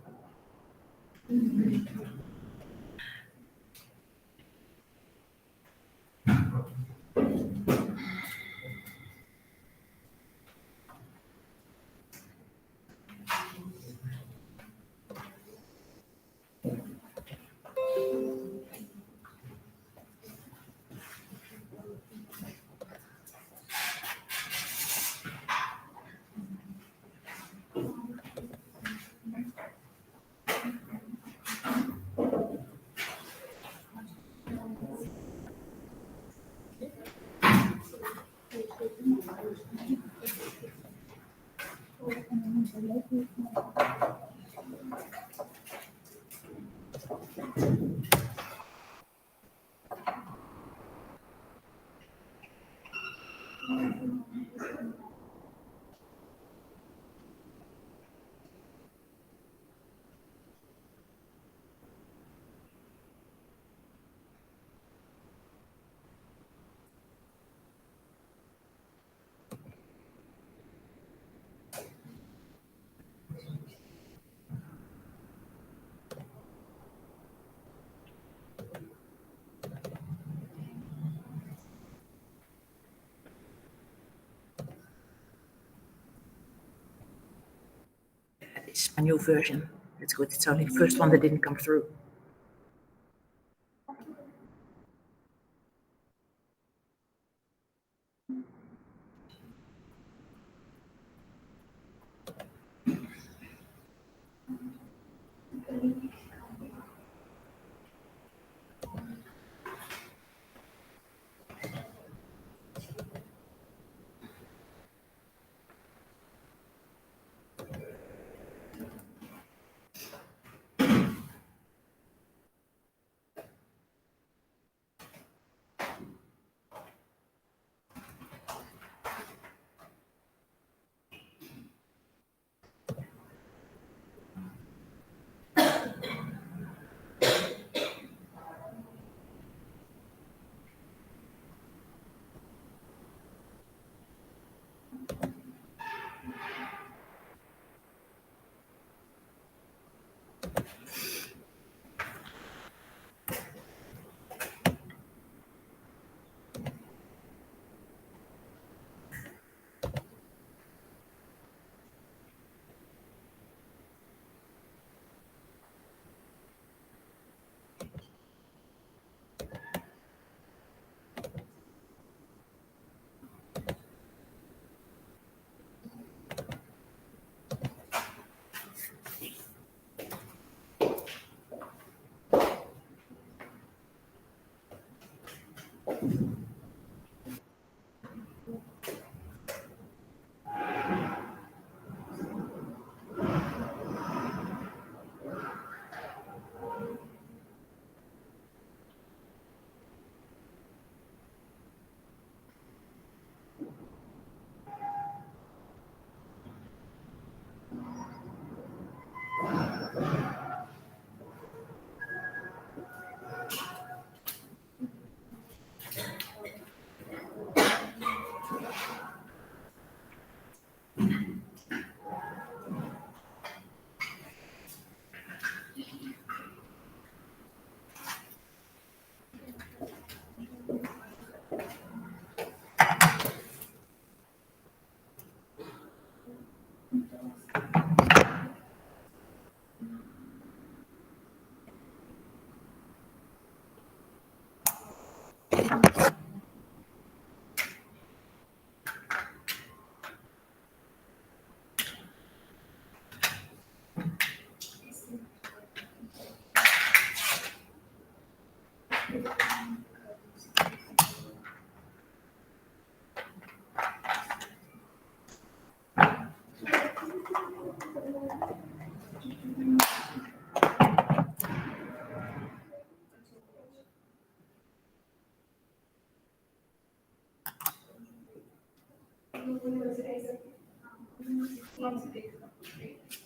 It's my new version. That's good. It's only the first one that didn't come through.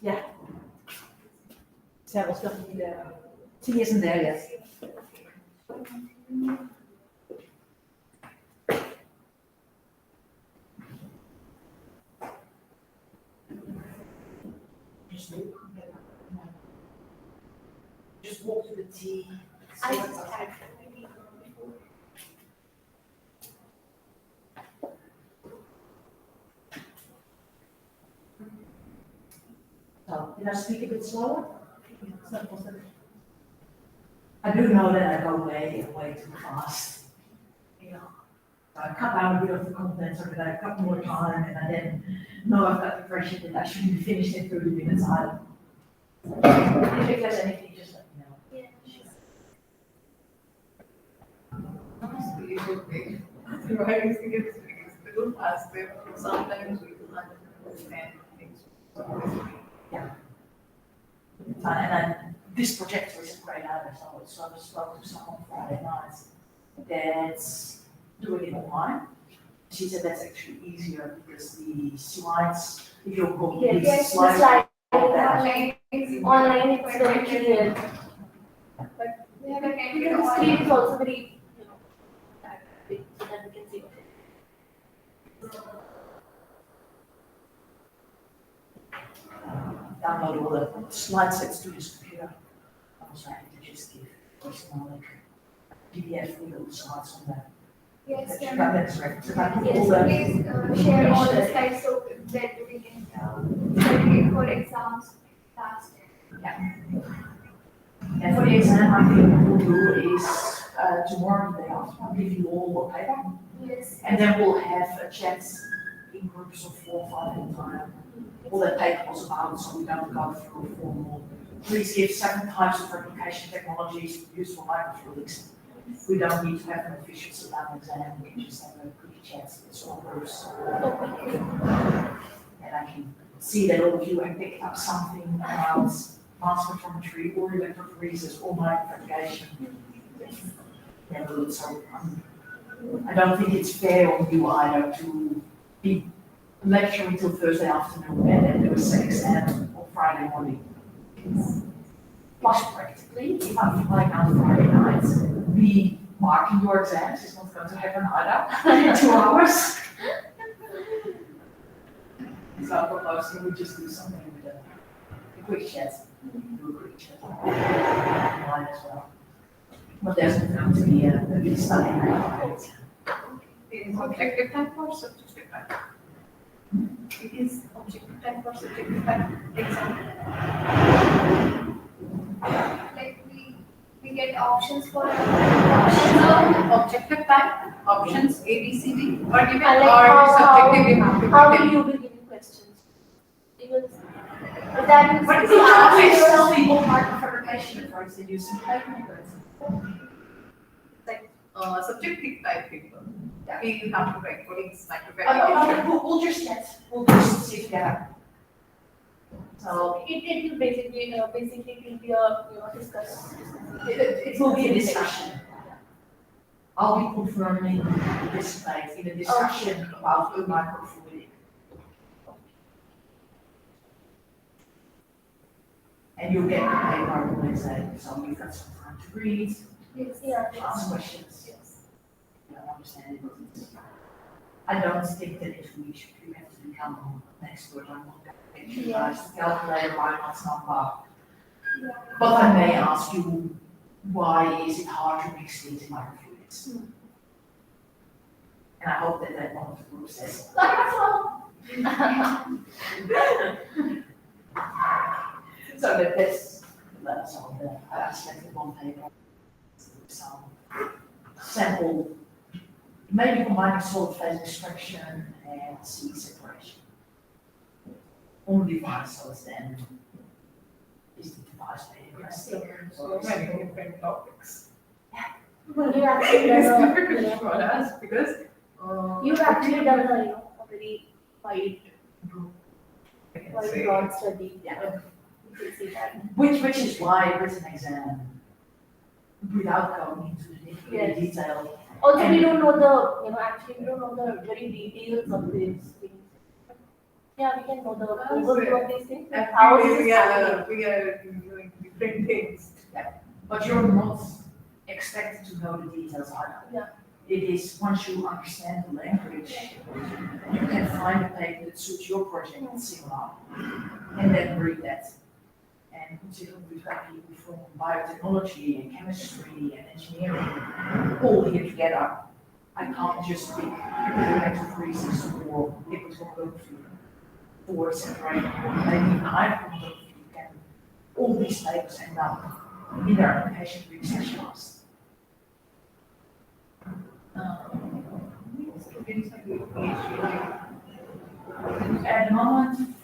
Yeah. Sarah's definitely there. She isn't there yet. Just walk to the tea. So, did I speak a bit slower? I do know that I go way too fast. You know, I cut down a bit of the content so that I've got more time, and I then know I've got the pressure that I should be finished in 30 minutes. If there's anything, just let me know. Yeah, Writing skills is still positive. Sometimes we don't understand things. And then this projector is a great idea, so I spoke to someone Friday night that's doing it online. She said that's actually easier because the slides, if you're going to Yes, the slides, slide Online online it's very clear. But we have a because the screen is also very, big, so that we can see what it is. download all the slide sets to this computer. I was trying to just give personal like PDF with all the slides on there. Yes, That's right. So that all yes, the please share all the slides so that we can study for exams fast. and for the exam, I think what we'll do is tomorrow the day after, I'll give you all a paper, Yes. and then we'll have a chat in groups of 4 or 5 at a time. All that paper was about, so we don't go through a formal. Please give 7 types of replication technologies used for microfluidics. We don't need to have an official sit-down exam, we can just have a quick chat, it's all groups. And I can see that all of you have picked up something about mass spectrometry or electrophoresis or microfabrication. Yeah, good. So I don't think it's fair on you either to be lecturing till Thursday afternoon and then do a set exam on Friday morning. Plus practically, if I'm flying out Friday night, be marking your exams is not going to happen either in 2 hours. So I propose that we just do something with a quick chat. Do a quick chat online as well. But there's not going to be a big study. It is objective type or subjective type? It is objective type or subjective type exam. Like we get options for options of objective type, options A, B, C, D, or given or subjective you have to How tell. will you be giving questions? Even that is What is always tell people microfabrication approach they use some paper. Subjective type paper. We have to write what is Oh, microfabrication. no, we'll just get, we'll just see together. So it will basically it will be a discuss. it will be a discussion. I'll be confirming this night in a discussion about the microfluidic. And you'll get the paper on Wednesday, so you've got some time to read, Yeah. ask questions. You don't understand it. I don't think that if you have to become an expert on what to calculate Reinhardt's number. But I may ask you, why is it hard to mix these microfluidics? And I hope that that one of the groups says, so that's all I selected one paper, some sample, maybe combining solid phase extraction and seed separation. Only device, so it's then is the device paper. So many different topics. You actually It is done difficult for us because you've actually done a very wide I can say broad study. Yeah. You can see that. Which is why written exam, without going into the Yes. detail. Also, we don't know actually we don't know the very details of these things. Yeah, we can know the overview of these things. Like how is we this happening? we are doing different things. But you're not expected to know the details either. Yeah. It is, once you understand the language, you can find a paper that suits your project and similar, and then read that. And considering we've got people from biotechnology and chemistry and engineering all here together, I can't just pick electrophoresis or liquid chromatography or separate. Maybe even hydrochromatography can, all these papers end up in their application being specialized. Students are doing PhD. At the moment,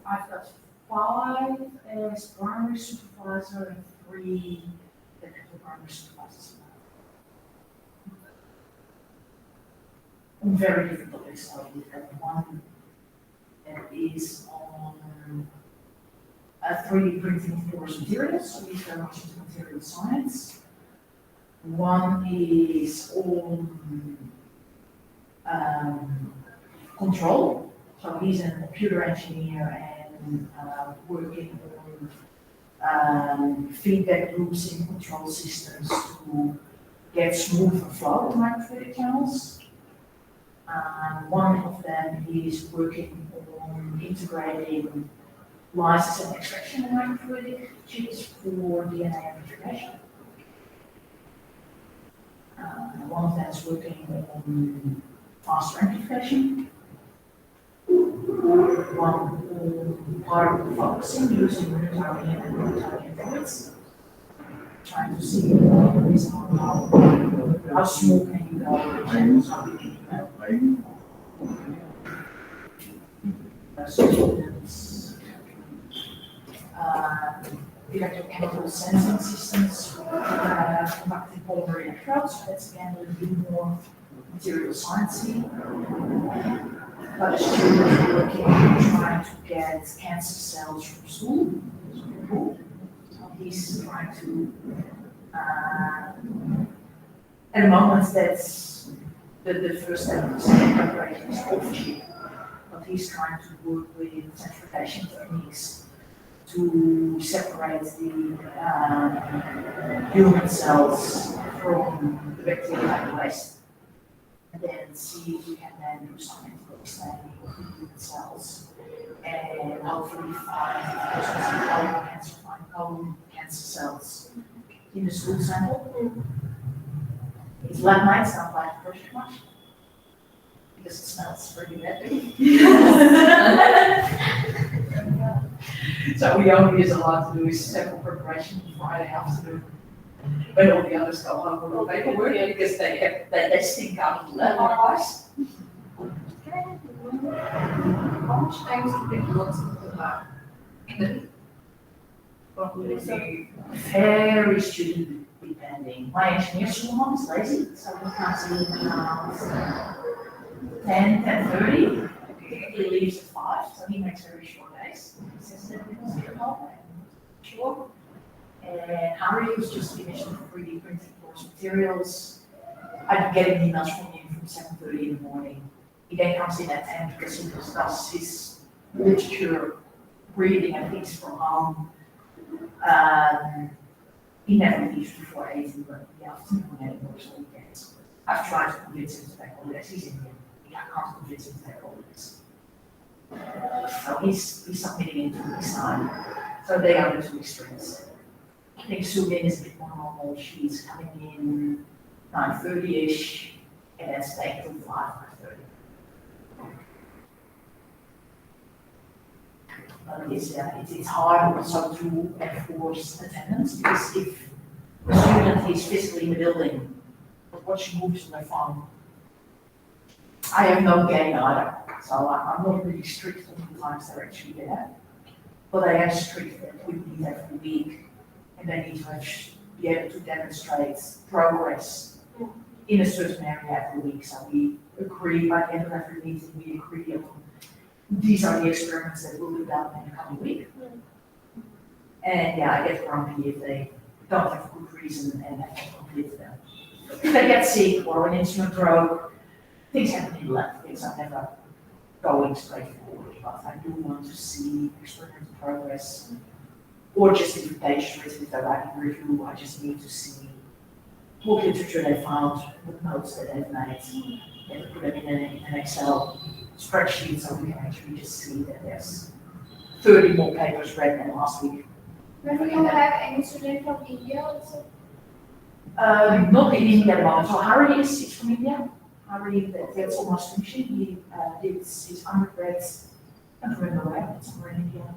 I've got 5 as primary supervisor and 3 technical primary supervisors. On very different topics, so we've got one that is on 3D printing of porous materials, so these very much into material science. One is on control, so he's a computer engineer and working on feedback loops in control systems to get smoother flow of microfluidic channels. One of them is working on integrating lysis and extraction of microfluidic chips for DNA amplification. One of them is working on faster amplification. One on particle focusing using Miniaturised and Miniaturised methods. Trying to see how small can you go with the channels, how big can you go. Students, electrochemical sensing systems, conducting polymer electrodes, that's again a little bit more material sciencey. But a student working trying to get cancer cells from stool. So he's trying to, at the moment that's the first step of the preparation is off chip, but he's trying to work with centrifugation techniques to separate the human cells from the bacterial waste. And then see if we can then do something for understanding of the human cells and hopefully find colon cancer cells in the stool sample. It's lab nights, not like project much because it smells pretty bad. So we only is allowed to do is sample preparation Friday afternoon. When all the others go home with all paperwork because they stink out of the lab otherwise. How much time is it works in the lab? In the Very student depending. My engineer student is lazy, so he comes in around 10:30. He leaves at 5, so he makes very short days. He says that he wants to get home and sure. And Harry was just finished with 3D printing course materials. I'm getting emails from him from 7:30 in the morning. He then comes in at 10 because he does his literature reading and things from home. He never leaves before 8 in the afternoon anymore, so weekends. I've tried to convince him to take holidays. He's Indian. I can't convince him to take holidays. So he's submitting in 2 weeks' time. So they are the 2 extremes. I think Sue-Min is a bit more normal. She's coming in 9:30-ish and then staying till 5:30. But it's hard also to enforce attendance because if the student is physically in the building but watching movies on their phone, I have no gain either. So I'm not really strict on the times they're actually there. But I am strict that we meet every week. And they need to be able to demonstrate progress in a certain area every week. So we agree by the end of every meeting, we agree on these are the experiments that will be done in the coming week. And yeah, I get grumpy if they don't have a good reason and I can't complete them. If they get sick or an instrument broke, things happen in the lab. Things are never going straight forward. But I do want to see experimental progress. Or just if the page written with a writing review, I just need to see what literature they found, what notes that they've made, and put them in an Excel spreadsheet so we can actually just see that there's 30 more papers read than last week. Do you have any student from India also? Not in India at the moment. So Harry is from India. Harry, that's almost finishing. He did his undergrad, I don't remember where, but somewhere in India.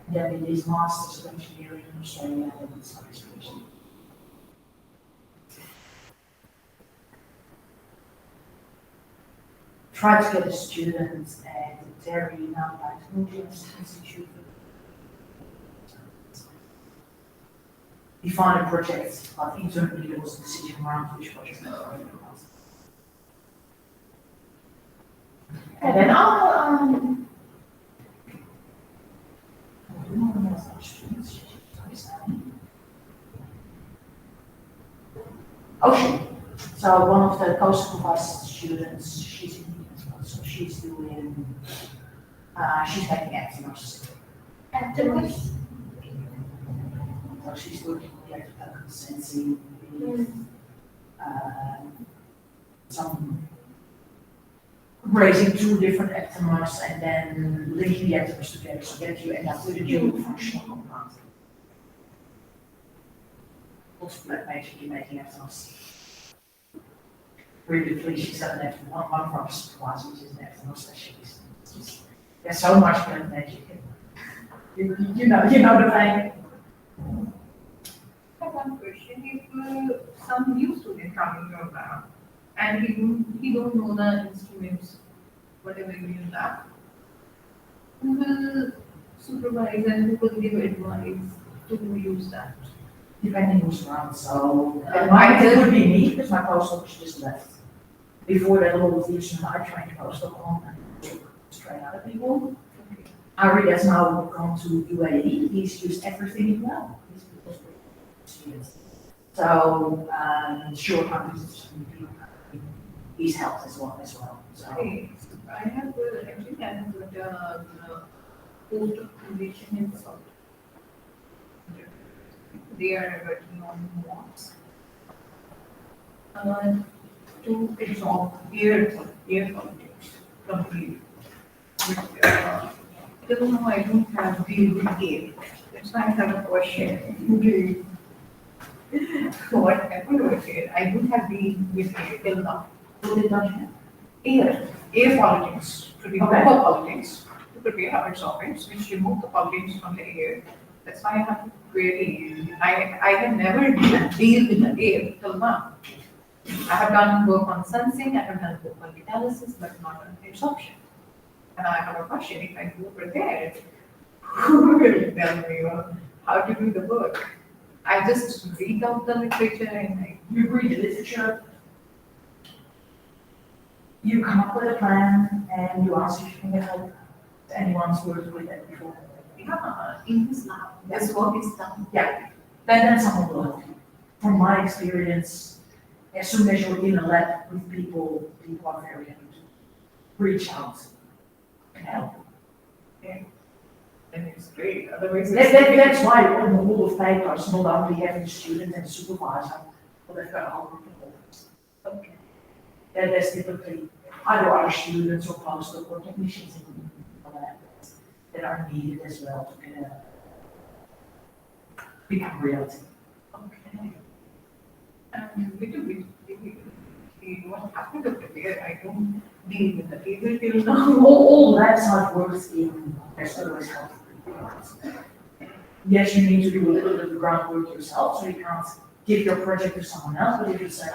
And then he did his master's of engineering in Australia and his studies finished. Try to get a student at the Terry Nanotechnology Institute. Define a project, but internally there was a decision around which project to go. And then of our students. Ocean. So one of the co-supervised students, she's in as well, so she's doing, she's making activities. Activities. So she's working with sensing, some raising two different atoms and then linking the atoms together so that you end up with a new functional compound. Also, that basically making atoms. Previously, she's got an atom, one of our supervisors is an atom specialist. There's so much good magic. You know the thing. I have one question. If some new student coming your lab and he don't know the instruments, whatever you use that, who will supervise and who will give advice to use that? Depending who's around, so Mine it would be me because my postdoc just left. Before that, all of these I trained postdoc on and train other people. Ari has now gone to UAE. He's used everything well. He's students. So short conferences, he's helped as well. So Okay, I have actually I have got a postdoc position in South. They are working on mods to absorb air politics completely. But till now I don't have deal with air. That's why I have a question. Okay. What happened with air? I don't have deal with air till now. what did I have? Air politics, to remove Okay. the pollutants, to prepare our solvents, which remove the pollutants from the air. That's why I have to query. I have never deal with the air till now. I have done work on sensing, I have done work on catalysis, but not on absorption. And I have a question, if I go prepared, who will tell me how to do the work? I just read out the literature and You read the literature, you come up with a plan, and you ask if you can get help. Anyone's worked with that before. yeah, in this lab, this work is done. Yeah, then someone will help you. From my experience, as soon as you're in a lab with people are very happy to reach out and help. And it's great, otherwise. That's why on the wall of papers, not only having the student and the supervisor, but they've got a whole group of others. Okay. Then there's typically either other students or postdoc or technicians in the lab that are needed as well to get a become reality. Okay. And little bit, what happened to prepare, I don't deal with the table till now. All labs I've worked in, there's always help. Yes, you need to do a little bit of the groundwork yourself, so you can't give your project to someone else, but if you say,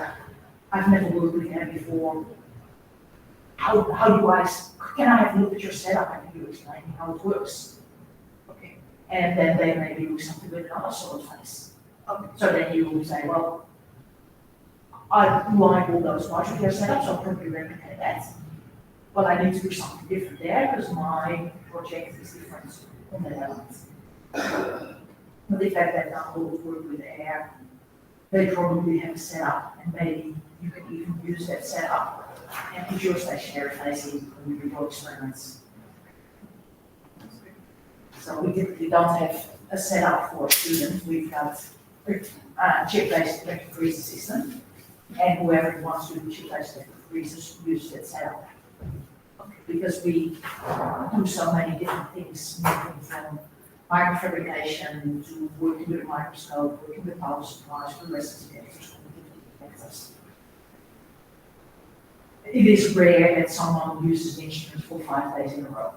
I've never worked with them before, how do I, can I have a look at your setup and you explain how it works? Okay. And then they maybe do something with another solid phase. Okay. So then you will say, well, I like all those modular setups, I'll probably replicate that. Well, I need to do something different there because my project is different on that element. But if they've done a lot of work with air, they probably have a setup and maybe you can even use that setup and put your stationary facing when you do your experiments. So we typically don't have a setup for a student. We've got a chip-based electric freezer system, and whoever wants to do chip-based electric freezers use that setup. Because we do so many different things, moving from microfabrication to working with a microscope, working with power supplies, fluorescence detectors. It is rare that someone uses an instrument for 5 days in a row.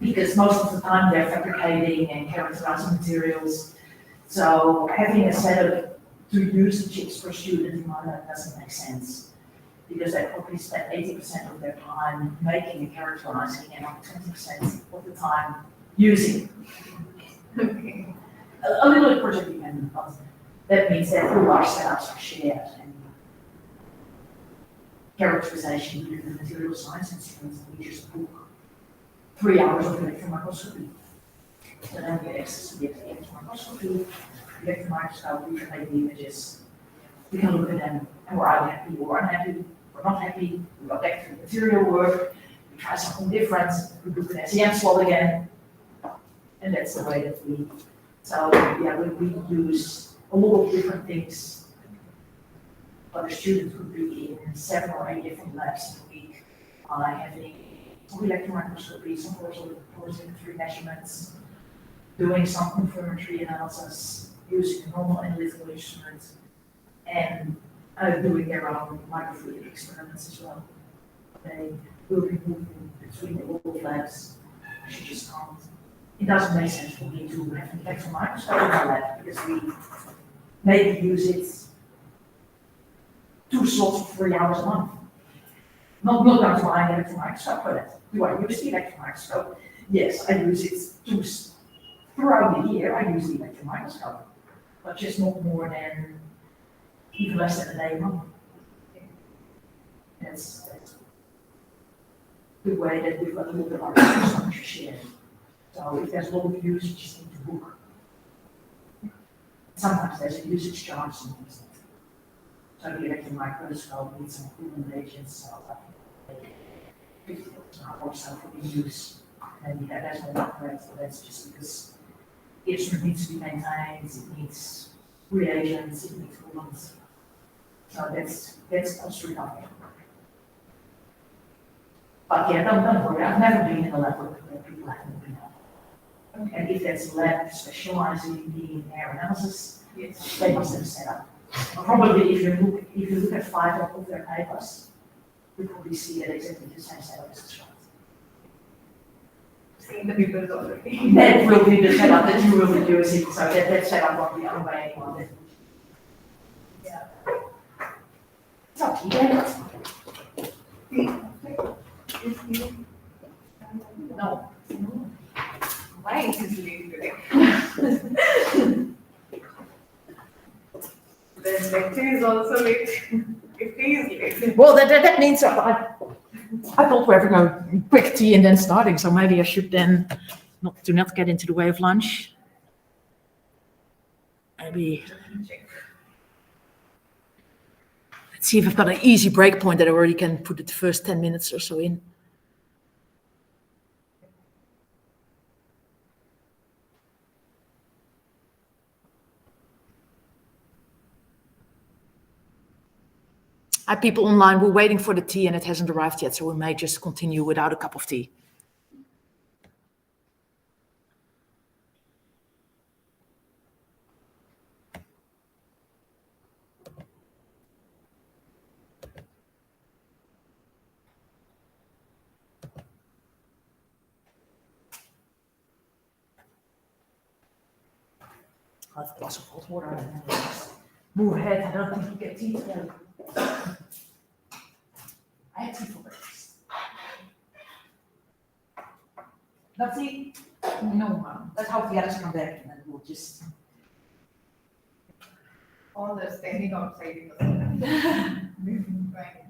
Because most of the time they're fabricating and characterizing materials. So having a setup to use the chips for a student in my lab doesn't make sense. Because they probably spend 80% of their time making and characterizing and 20% of the time using. Okay. A little bit project dependent, but that means that all our setups are shared and characterization with the material science instruments, we just book 3 hours of electron microscopy. So then we get access to the electron microscopy. Electron microscope, we can make the images. We can look at them, and we're either happy or unhappy. We're not happy. We go back to the material work. We try something different. We look at SEM slot again, and that's the way that we. So yeah, we use a lot of different things. But a student could be in 7 or 8 different labs in a week, having some electron microscopy, some photolithography measurements, doing some confirmatory analysis, using normal analytical instruments, and doing their own microfluidic experiments as well. They will be moving between all of labs. She just can't. It doesn't make sense for me to have an electron microscope in my lab because we maybe use it 2 slots for 3 hours a month. Not going to buy an electron microscope for that. Do I use the electron microscope? Yes, I use it throughout the year. I use the electron microscope, but just not more than even less than a day a month. That's the way that we've got a little bit of our infrastructure shared. So if there's a lot of use, you just need to book. Sometimes there's a usage charge, sometimes not. So the electron microscope needs some coolant agents, so like 50 or so for the use. And yeah, that's not correct, so that's just because the instrument needs to be maintained, it needs reagents, it needs coolants. So that's cost recovery. But yeah, don't worry, I've never been in a lab where people haven't been out. Okay. And if there's a lab specializing in air analysis, yes, they must have set up. Probably if you look at 5 of their papers, you probably see that exactly the same setup as the chart. Seeing the people already. That will be the setup that you will be using, so that setup won't be owned by anyone. Yeah. It's up to you. No. Why is this late today? The lecture is also late. If he is late. Well, that means I thought we were having a quick tea and then starting, so maybe I should then not get into the way of lunch. Maybe. Let's see if I've got an easy break point that I already can put the first 10 minutes or so in. Hi, people online, we're waiting for the tea and it hasn't arrived yet, so we may just continue without a cup of tea. I'll have a glass of hot water and then we'll just move ahead. I don't think you get tea today. I had tea for breakfast. No tea? No, Mom. Let's hope the others come back and then we'll just. All the standing outside in the sun. Right.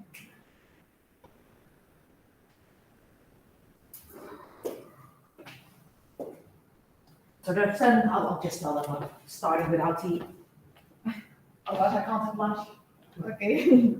So that's then I'll just tell them I'm starting without tea. Otherwise I can't have lunch. Okay.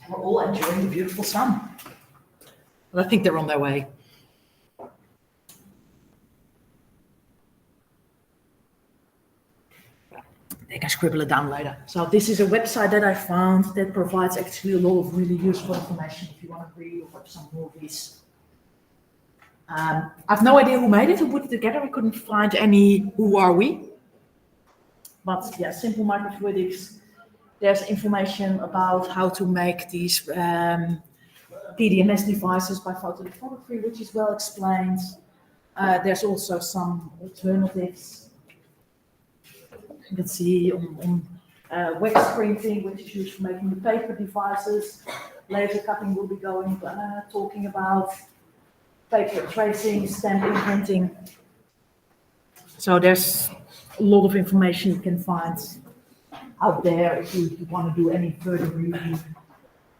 We're all enjoying the beautiful sun. Well, I think they're on their way. They can scribble it down later. So this is a website that I found that provides actually a lot of really useful information if you want to read or watch some movies. I've no idea who made it, who put it together. I couldn't find any who are we. But yeah, simple microfluidics. There's information about how to make these PDMS devices by photolithography, which is well explained. There's also some alternatives. You can see on wax printing, which is used for making the paper devices. Laser cutting will be talking about paper tracing, stamping, printing. So there's a lot of information you can find out there if you want to do any further reading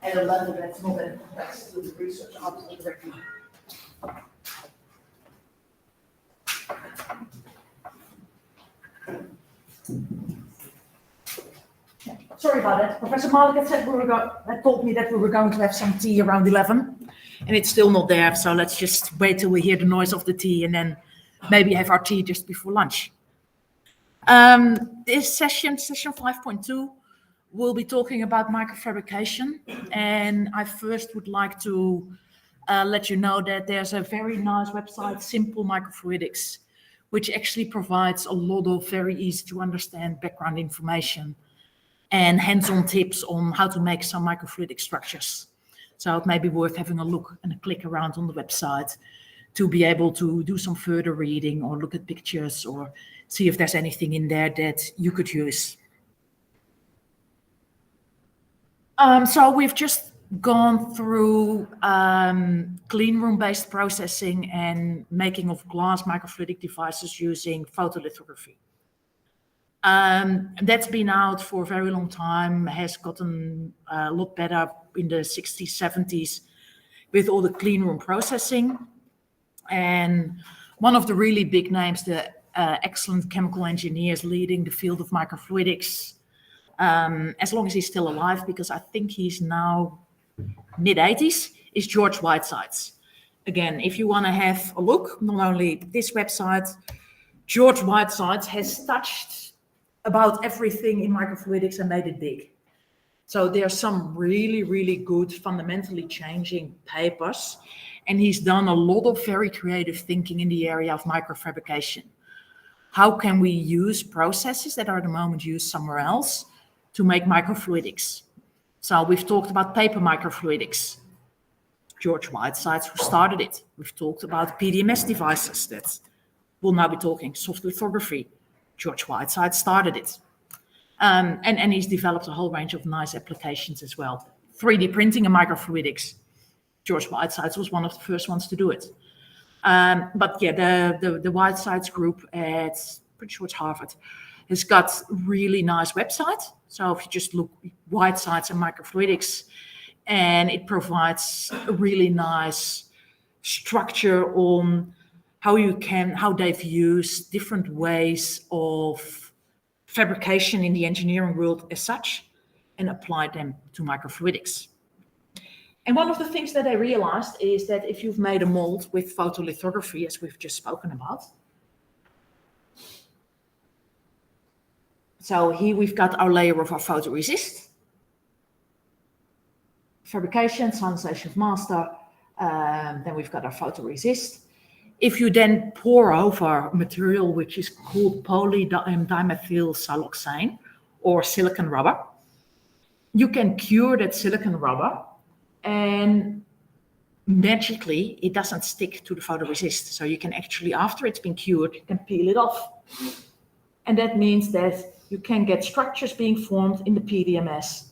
at a level that's not that complex to the research article directly. Yeah, sorry about that. Professor Malik had told me that we were going to have some tea around 11, and it's still not there. So let's just wait till we hear the noise of the tea, and then maybe have our tea just before lunch. This session 5.2, we'll be talking about microfabrication, and I first would like to let you know that there's a very nice website, Simple Microfluidics, which actually provides a lot of very easy to understand background information and hands-on tips on how to make some microfluidic structures. So it may be worth having a look and a click around on the website to be able to do some further reading or look at pictures or see if there's anything in there that you could use. So we've just gone through clean room-based processing and making of glass microfluidic devices using photolithography. That's been out for a very long time, has gotten a lot better in the 60s, 70s with all the clean room processing. And one of the really big names, the excellent chemical engineers leading the field of microfluidics, as long as he's still alive, because I think he's now mid-80s, is George Whitesides. Again, if you want to have a look, not only this website, George Whitesides has touched about everything in microfluidics and made it big. So there are some really, really good fundamentally changing papers, and he's done a lot of very creative thinking in the area of microfabrication. How can we use processes that are at the moment used somewhere else to make microfluidics? So we've talked about paper microfluidics. George Whitesides, who started it. We've talked about PDMS devices that we'll now be talking soft lithography. George Whitesides started it. And he's developed a whole range of nice applications as well. 3D printing and microfluidics. George Whitesides was one of the first ones to do it. But yeah, the Whitesides group at, pretty sure it's Harvard, has got really nice website. So if you just look Whitesides and microfluidics, and it provides a really nice structure on how they've used different ways of fabrication in the engineering world as such and applied them to microfluidics. And one of the things that I realized is that if you've made a mold with photolithography, as we've just spoken about, so here we've got our layer of our photoresist, fabrication, sonization of master, then we've got our photoresist. If you then pour over a material which is called polydimethyl siloxane or silicon rubber, you can cure that silicon rubber and magically it doesn't stick to the photoresist. So you can actually, after it's been cured, you can peel it off. And that means that you can get structures being formed in the PDMS,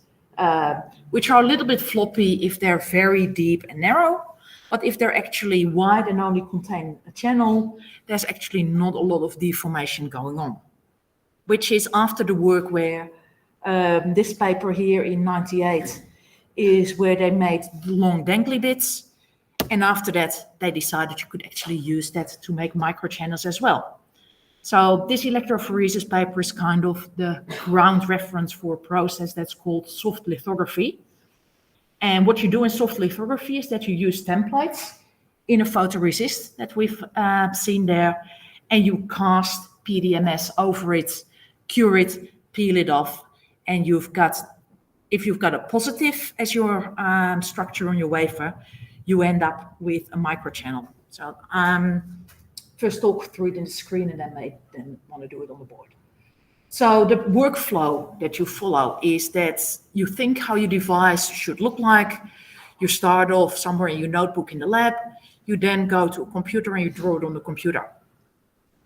which are a little bit floppy if they're very deep and narrow. But if they're actually wide and only contain a channel, there's actually not a lot of deformation going on, which is after the work where this paper here in 98 is where they made long dangly bits. And after that, they decided you could actually use that to make microchannels as well. So this electrophoresis paper is kind of the ground reference for a process that's called soft lithography. And what you do in soft lithography is that you use templates in a photoresist that we've seen there, and you cast PDMS over it, cure it, peel it off, and if you've got a positive as your structure on your wafer, you end up with a microchannel. So first talk through it in the screen, and then want to do it on the board. So the workflow that you follow is that you think how your device should look like. You start off somewhere in your notebook in the lab. You then go to a computer and you draw it on the computer.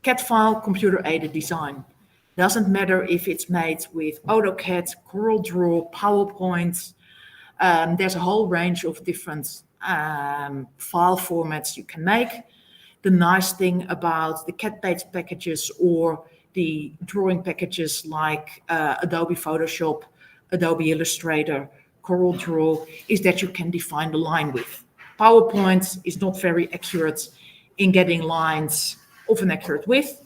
CAD file, computer-aided design. Doesn't matter if it's made with AutoCAD, CorelDRAW, PowerPoint. There's a whole range of different file formats you can make. The nice thing about the CAD-based packages or the drawing packages like Adobe Photoshop, Adobe Illustrator, CorelDRAW, is that you can define the line width. PowerPoint is not very accurate in getting lines of an accurate width.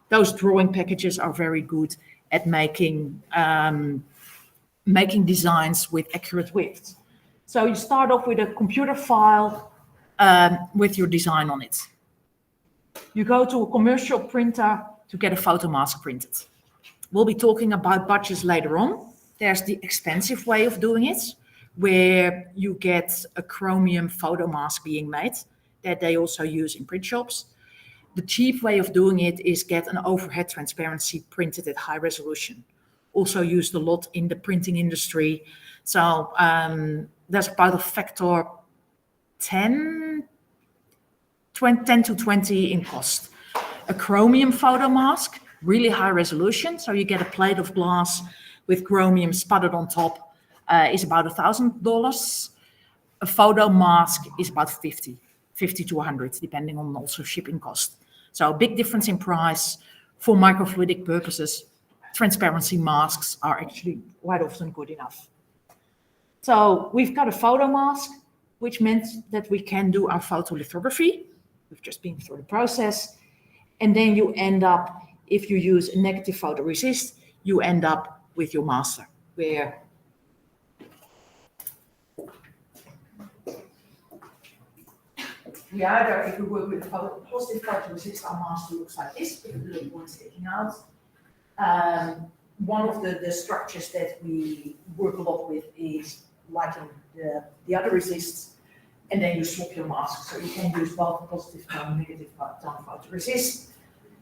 Those drawing packages are very good at making designs with accurate widths. So you start off with a computer file with your design on it. You go to a commercial printer to get a photo mask printed. We'll be talking about budgets later on. There's the expensive way of doing it, where you get a chromium photo mask being made that they also use in print shops. The cheap way of doing it is get an overhead transparency printed at high resolution. Also used a lot in the printing industry. So there's about a factor 10 to 20 in cost. A chromium photo mask, really high resolution. So you get a plate of glass with chromium sputtered on top, is about $1,000. A photo mask is about 50 to 100, depending on also shipping cost. So a big difference in price. For microfluidic purposes, transparency masks are actually quite often good enough. So we've got a photo mask, which meant that we can do our photolithography. We've just been through the process. And then you end up, if you use a negative photoresist, you end up with your master, where we either, if we work with a positive photoresist, our master looks like this, with the little one sticking out. One of the structures that we work a lot with is lighting the other resists, and then you swap your mask. So you can use both positive tone, negative tone photoresist.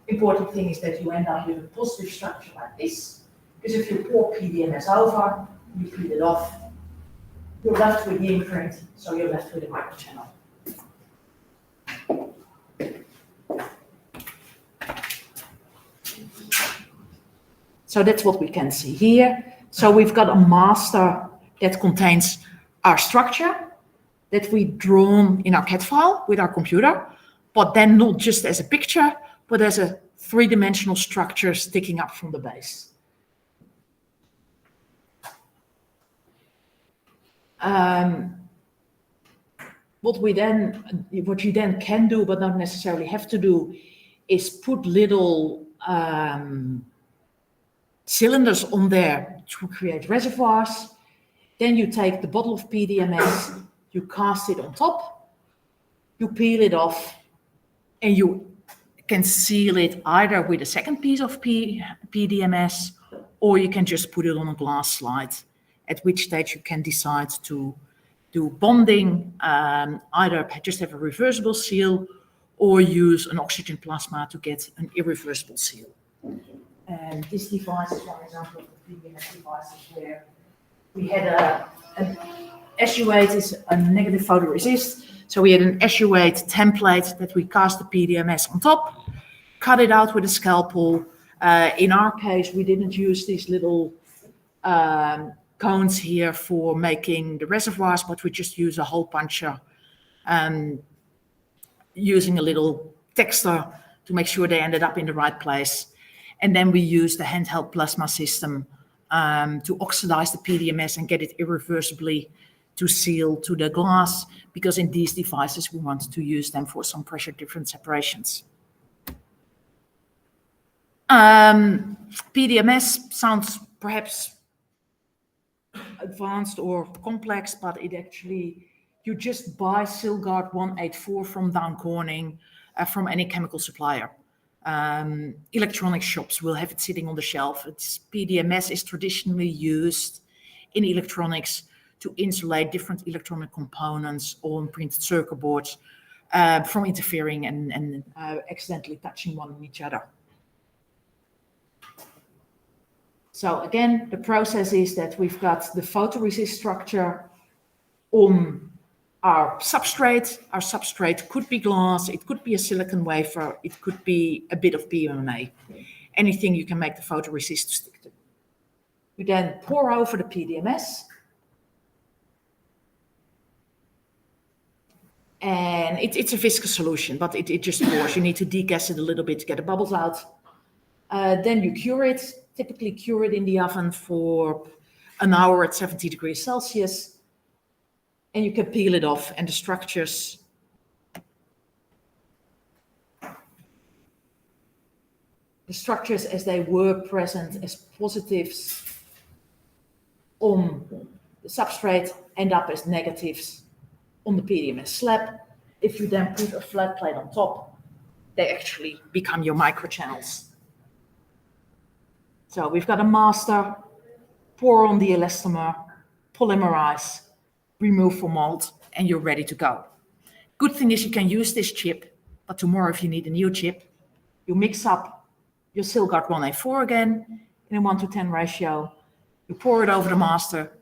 Important thing is that you end up with a positive structure like this, because if you pour PDMS over, you peel it off, you're left with the imprint, so you're left with a microchannel. So that's what we can see here. So we've got a master that contains our structure that we've drawn in our CAD file with our computer, but then not just as a picture, but as a three-dimensional structure sticking up from the base. What you then can do, but not necessarily have to do, is put little cylinders on there to create reservoirs. Then you take the bottle of PDMS, you cast it on top, you peel it off, and you can seal it either with a second piece of PDMS, or you can just put it on a glass slide, at which stage you can decide to do bonding, either just have a reversible seal or use an oxygen plasma to get an irreversible seal. And this device is one example of the PDMS devices where we had an SU8 is a negative photoresist. So we had an SU8 template that we cast the PDMS on top, cut it out with a scalpel. In our case, we didn't use these little cones here for making the reservoirs, but we just use a hole puncher using a little texter to make sure they ended up in the right place. And then we used the handheld plasma system to oxidize the PDMS and get it irreversibly to seal to the glass, because in these devices we wanted to use them for some pressure difference separations. PDMS sounds perhaps advanced or complex, but it actually, you just buy Silgard 184 from Down Corning, from any chemical supplier. Electronic shops will have it sitting on the shelf. PDMS is traditionally used in electronics to insulate different electronic components on printed circuit boards from interfering and accidentally touching one each other. So again, the process is that we've got the photoresist structure on our substrate. Our substrate could be glass, it could be a silicon wafer, it could be a bit of PMMA. Anything you can make the photoresist to stick to. We then pour over the PDMS. And it's a viscous solution, but it just pours. You need to degas it a little bit to get the bubbles out. Then you cure it, typically cure it in the oven for an hour at 70 degrees Celsius. And you can peel it off, and the structures as they were present as positives on the substrate end up as negatives on the PDMS slab. If you then put a flat plate on top, they actually become your microchannels. So we've got a master, pour on the elastomer, polymerize, remove for mold, and you're ready to go. Good thing is you can use this chip, but tomorrow if you need a new chip, you mix up your Silgard 1A4 again in a 1:10 ratio, you pour it over the master,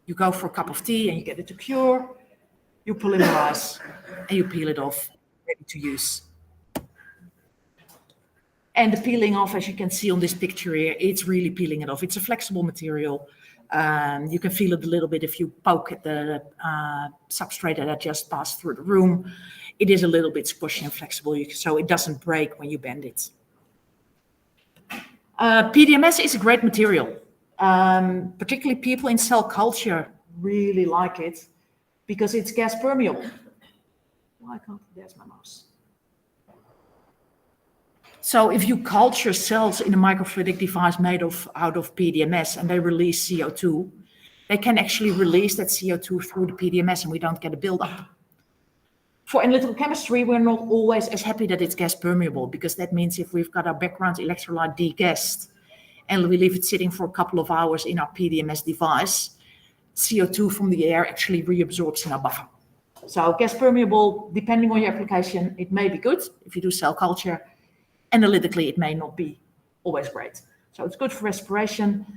you go for a cup of tea and you get it to cure, you polymerize and you peel it off, ready to use. And the peeling off, as you can see on this picture here, it's really peeling it off. It's a flexible material. You can feel it a little bit if you poke at the substrate that I just passed through the room. It is a little bit squishy and flexible, so it doesn't break when you bend it. PDMS is a great material. Particularly people in cell culture really like it because it's gas permeable. Why can't, there's my mouse. So if you culture cells in a microfluidic device made out of PDMS and they release CO2, they can actually release that CO2 through the PDMS and we don't get a buildup. For analytical chemistry, we're not always as happy that it's gas permeable because that means if we've got our background electrolyte degassed and we leave it sitting for a couple of hours in our PDMS device, CO2 from the air actually reabsorbs in our buffer. So gas permeable, depending on your application, it may be good if you do cell culture. Analytically, it may not be always great. So it's good for respiration.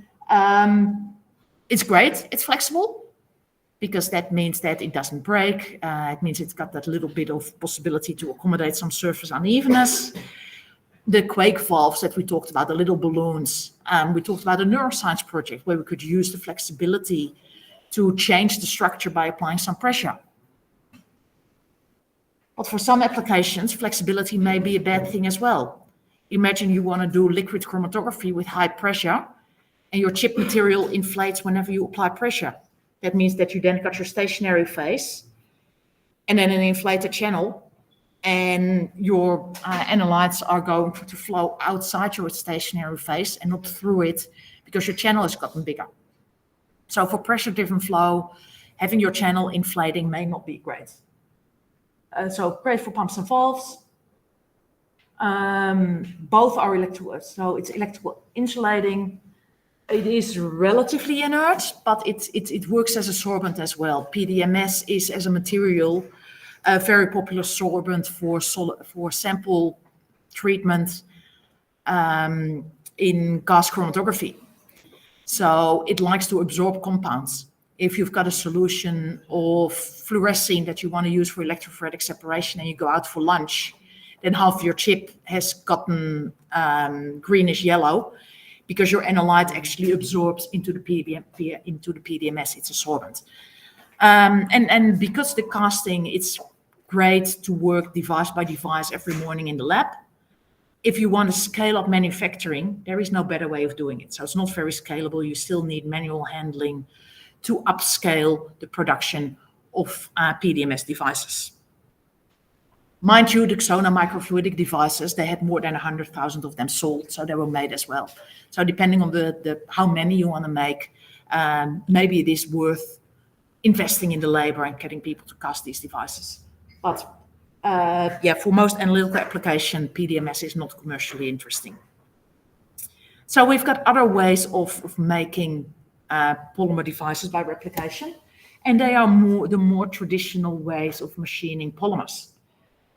It's great, it's flexible, because that means that it doesn't break. It means it's got that little bit of possibility to accommodate some surface unevenness. The quake valves that we talked about, the little balloons, we talked about a neuroscience project where we could use the flexibility to change the structure by applying some pressure. But for some applications, flexibility may be a bad thing as well. Imagine you want to do liquid chromatography with high pressure and your chip material inflates whenever you apply pressure. That means that you then got your stationary phase and then an inflated channel, and your analytes are going to flow outside your stationary phase and not through it because your channel has gotten bigger. So for pressure-driven flow, having your channel inflating may not be great. So great for pumps and valves. Both are electrical, so it's electrical insulating. It is relatively inert, but it works as a sorbent as well. PDMS is, as a material, a very popular sorbent for sample treatment in gas chromatography. So it likes to absorb compounds. If you've got a solution of fluorescein that you want to use for electrophoretic separation and you go out for lunch, then half of your chip has gotten greenish yellow because your analyte actually absorbs into the PDMS. It's a sorbent. And because the casting, it's great to work device by device every morning in the lab. If you want to scale up manufacturing, there is no better way of doing it. So it's not very scalable. You still need manual handling to upscale the production of PDMS devices. Mind you, the Xona microfluidic devices, they had more than 100,000 of them sold, so they were made as well. So depending on the how many you want to make, maybe it is worth investing in the labor and getting people to cast these devices. But for most analytical application, PDMS is not commercially interesting. So we've got other ways of making polymer devices by replication, and they are the more traditional ways of machining polymers.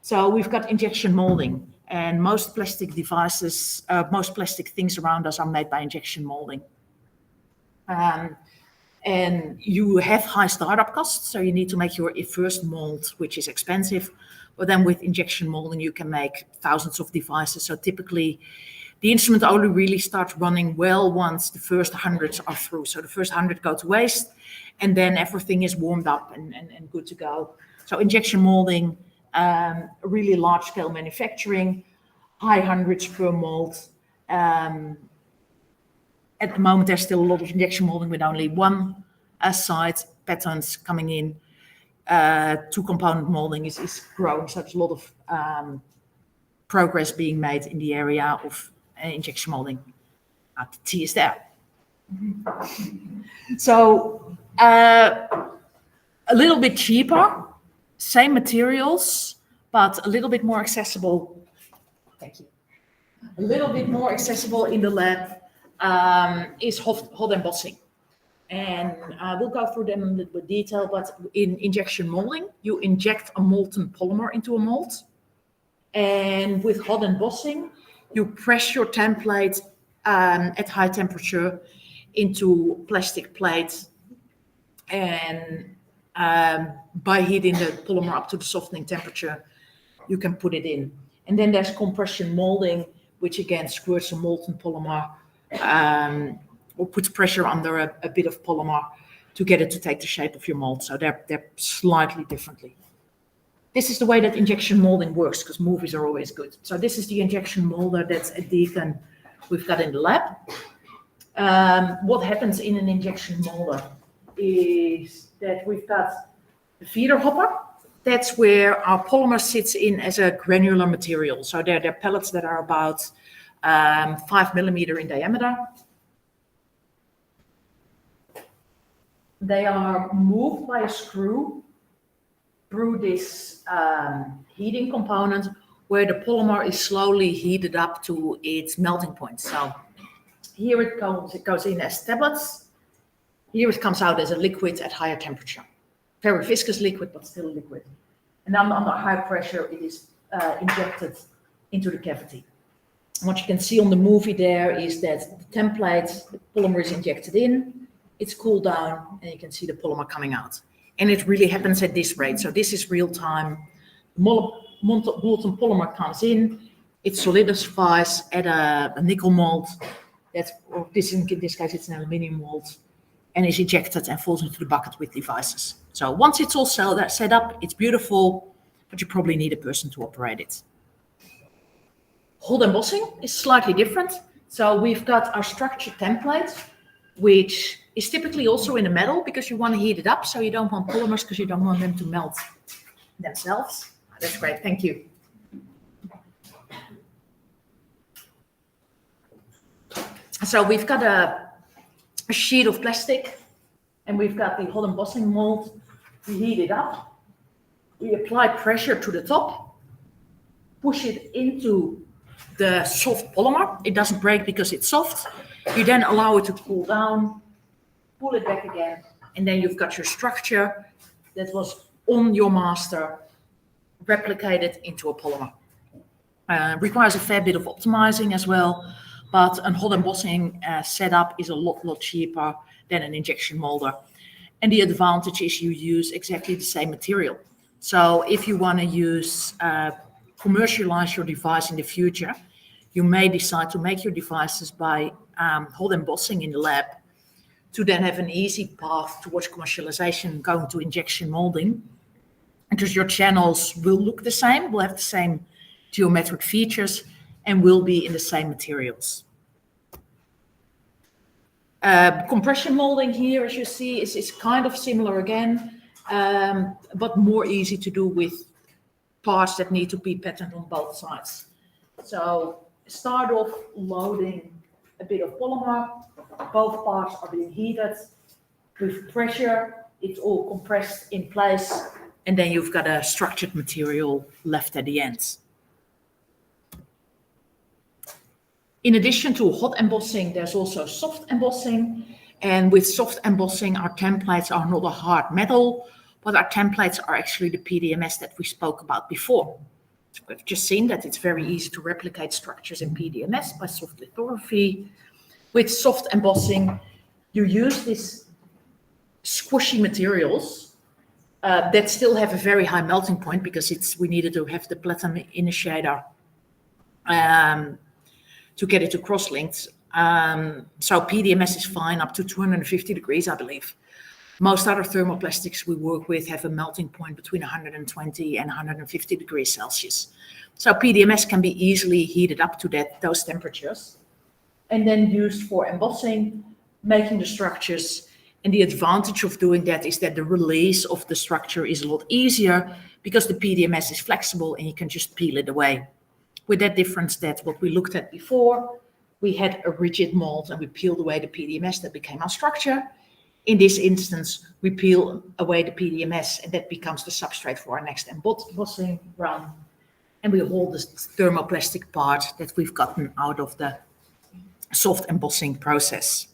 So we've got injection molding, and most plastic devices, most plastic things around us are made by injection molding. And you have high startup costs, so you need to make your first mold, which is expensive. But then with injection molding, you can make thousands of devices. So typically, the instrument only really starts running well once the first hundreds are through. So the first 100 go to waste, and then everything is warmed up and good to go. So injection molding, really large-scale manufacturing, high hundreds per mold. At the moment, there's still a lot of injection molding with only one side, patterns coming in. Two-component molding is growing, so there's a lot of progress being made in the area of injection molding. The T is there. So a little bit cheaper, same materials, but a little bit more accessible. Thank you. A little bit more accessible in the lab is hot embossing. And we'll go through them in a little bit detail, but in injection molding, you inject a molten polymer into a mold. And with hot embossing, you press your template at high temperature into plastic plates, and by heating the polymer up to the softening temperature, you can put it in. And then there's compression molding, which again squirts a molten polymer or puts pressure under a bit of polymer to get it to take the shape of your mold. So they're slightly differently. This is the way that injection molding works, because movies are always good. So this is the injection molder that's a Deacon we've got in the lab. What happens in an injection molder is that we've got the feeder hopper. That's where our polymer sits in as a granular material. So they're pellets that are about 5 millimeter in diameter. They are moved by a screw through this heating component where the polymer is slowly heated up to its melting point. So here it goes in as tablets. Here it comes out as a liquid at higher temperature. Very viscous liquid, but still liquid. And then under high pressure, it is injected into the cavity. And what you can see on the movie there is that the template, the polymer is injected in, it's cooled down, and you can see the polymer coming out. And it really happens at this rate. So this is real time. Molten polymer comes in, it solidifies at a nickel mold. In this case, it's an aluminium mold, and is ejected and falls into the bucket with devices. So once it's all set up, it's beautiful, but you probably need a person to operate it. Hot embossing is slightly different. So we've got our structured template, which is typically also in a metal because you want to heat it up. So you don't want polymers because you don't want them to melt themselves. That's great, thank you. So we've got a sheet of plastic, and we've got the hot embossing mold. We heat it up. We apply pressure to the top, push it into the soft polymer. It doesn't break because it's soft. You then allow it to cool down, pull it back again, and then you've got your structure that was on your master replicated into a polymer. Requires a fair bit of optimizing as well, but a hot embossing setup is a lot cheaper than an injection molder. And the advantage is you use exactly the same material. So if you want to commercialize your device in the future, you may decide to make your devices by hot embossing in the lab to then have an easy path towards commercialization going to injection molding. Because your channels will look the same, will have the same geometric features, and will be in the same materials. Compression molding here, as you see, is kind of similar again, but more easy to do with parts that need to be patterned on both sides. So start off loading a bit of polymer. Both parts are being heated with pressure. It's all compressed in place and then you've got a structured material left at the end. In addition to hot embossing, there's also soft embossing. And with soft embossing, our templates are not a hard metal, but our templates are actually the PDMS that we spoke about before. We've just seen that it's very easy to replicate structures in PDMS by soft lithography. With soft embossing, you use these squishy materials that still have a very high melting point because we needed to have the platinum initiator to get it to cross-linked. So PDMS is fine up to 250 degrees, I believe. Most other thermoplastics we work with have a melting point between 120 and 150 degrees Celsius. So PDMS can be easily heated up to those temperatures and then used for embossing, making the structures. And the advantage of doing that is that the release of the structure is a lot easier because the PDMS is flexible and you can just peel it away. With that difference that what we looked at before, we had a rigid mold and we peeled away the PDMS that became our structure. In this instance, we peel away the PDMS and that becomes the substrate for our next embossing run. And we hold the thermoplastic part that we've gotten out of the soft embossing process.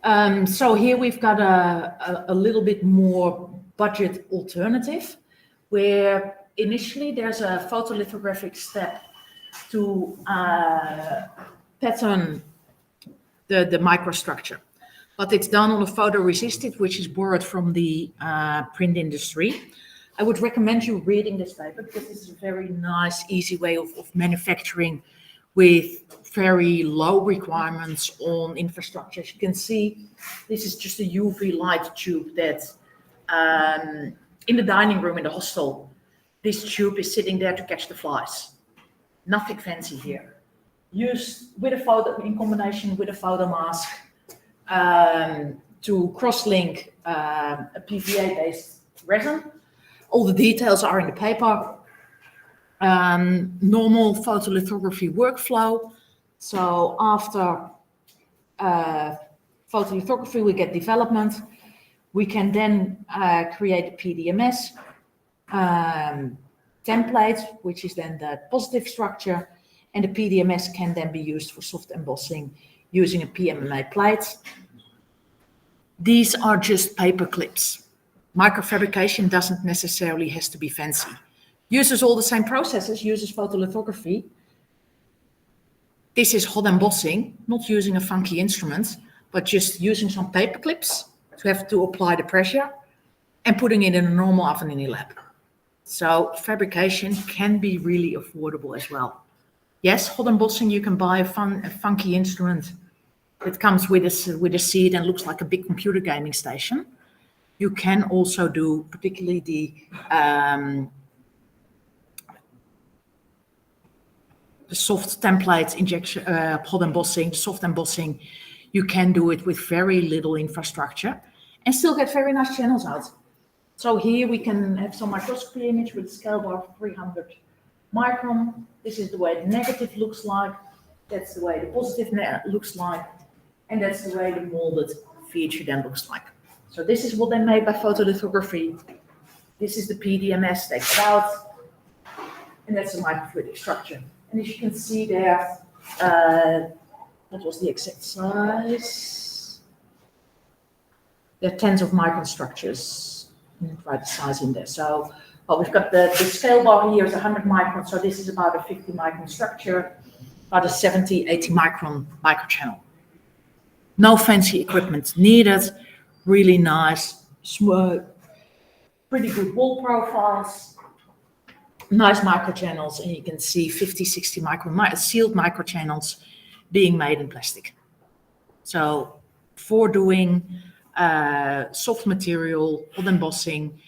So here we've got a little bit more budget alternative where initially there's a photolithographic step to pattern the microstructure, but it's done on a photoresist, which is borrowed from the print industry. I would recommend you reading this paper because this is a very nice, easy way of manufacturing with very low requirements on infrastructure. As you can see, this is just a UV light tube that in the dining room in the hostel, this tube is sitting there to catch the flies. Nothing fancy here. Used with a photo in combination with a photo mask to cross-link a PVA-based resin. All the details are in the paper. Normal photolithography workflow. So after photolithography, we get development. We can then create a PDMS template, which is then the positive structure. And the PDMS can then be used for soft embossing using a PMMA plate. These are just paper clips. Microfabrication doesn't necessarily have to be fancy. Uses all the same processes, uses photolithography. This is hot embossing, not using a funky instrument, but just using some paper clips to have to apply the pressure and putting it in a normal oven in your lab. So fabrication can be really affordable as well. Yes, hot embossing, you can buy a funky instrument that comes with a seat and looks like a big computer gaming station. You can also do, particularly the soft template injection, hot embossing, soft embossing. You can do it with very little infrastructure and still get very nice channels out. So here we can have some microscopy image with scale bar 300 micron. This is the way the negative looks like. That's the way the positive looks like. And that's the way the molded feature then looks like. So this is what they made by photolithography. This is the PDMS they cut out. And that's the microfluidic structure. And as you can see there, what was the exact size? There are tens of micron structures. Write the size in there. So well, we've got the scale bar here is 100 microns. So this is about a 50 micron structure, about a 70, 80 micron microchannel. No fancy equipment needed. Really nice, smooth, pretty good wall profiles, nice microchannels, and you can see 50, 60 micron sealed microchannels being made in plastic. So for doing soft material, hot embossing,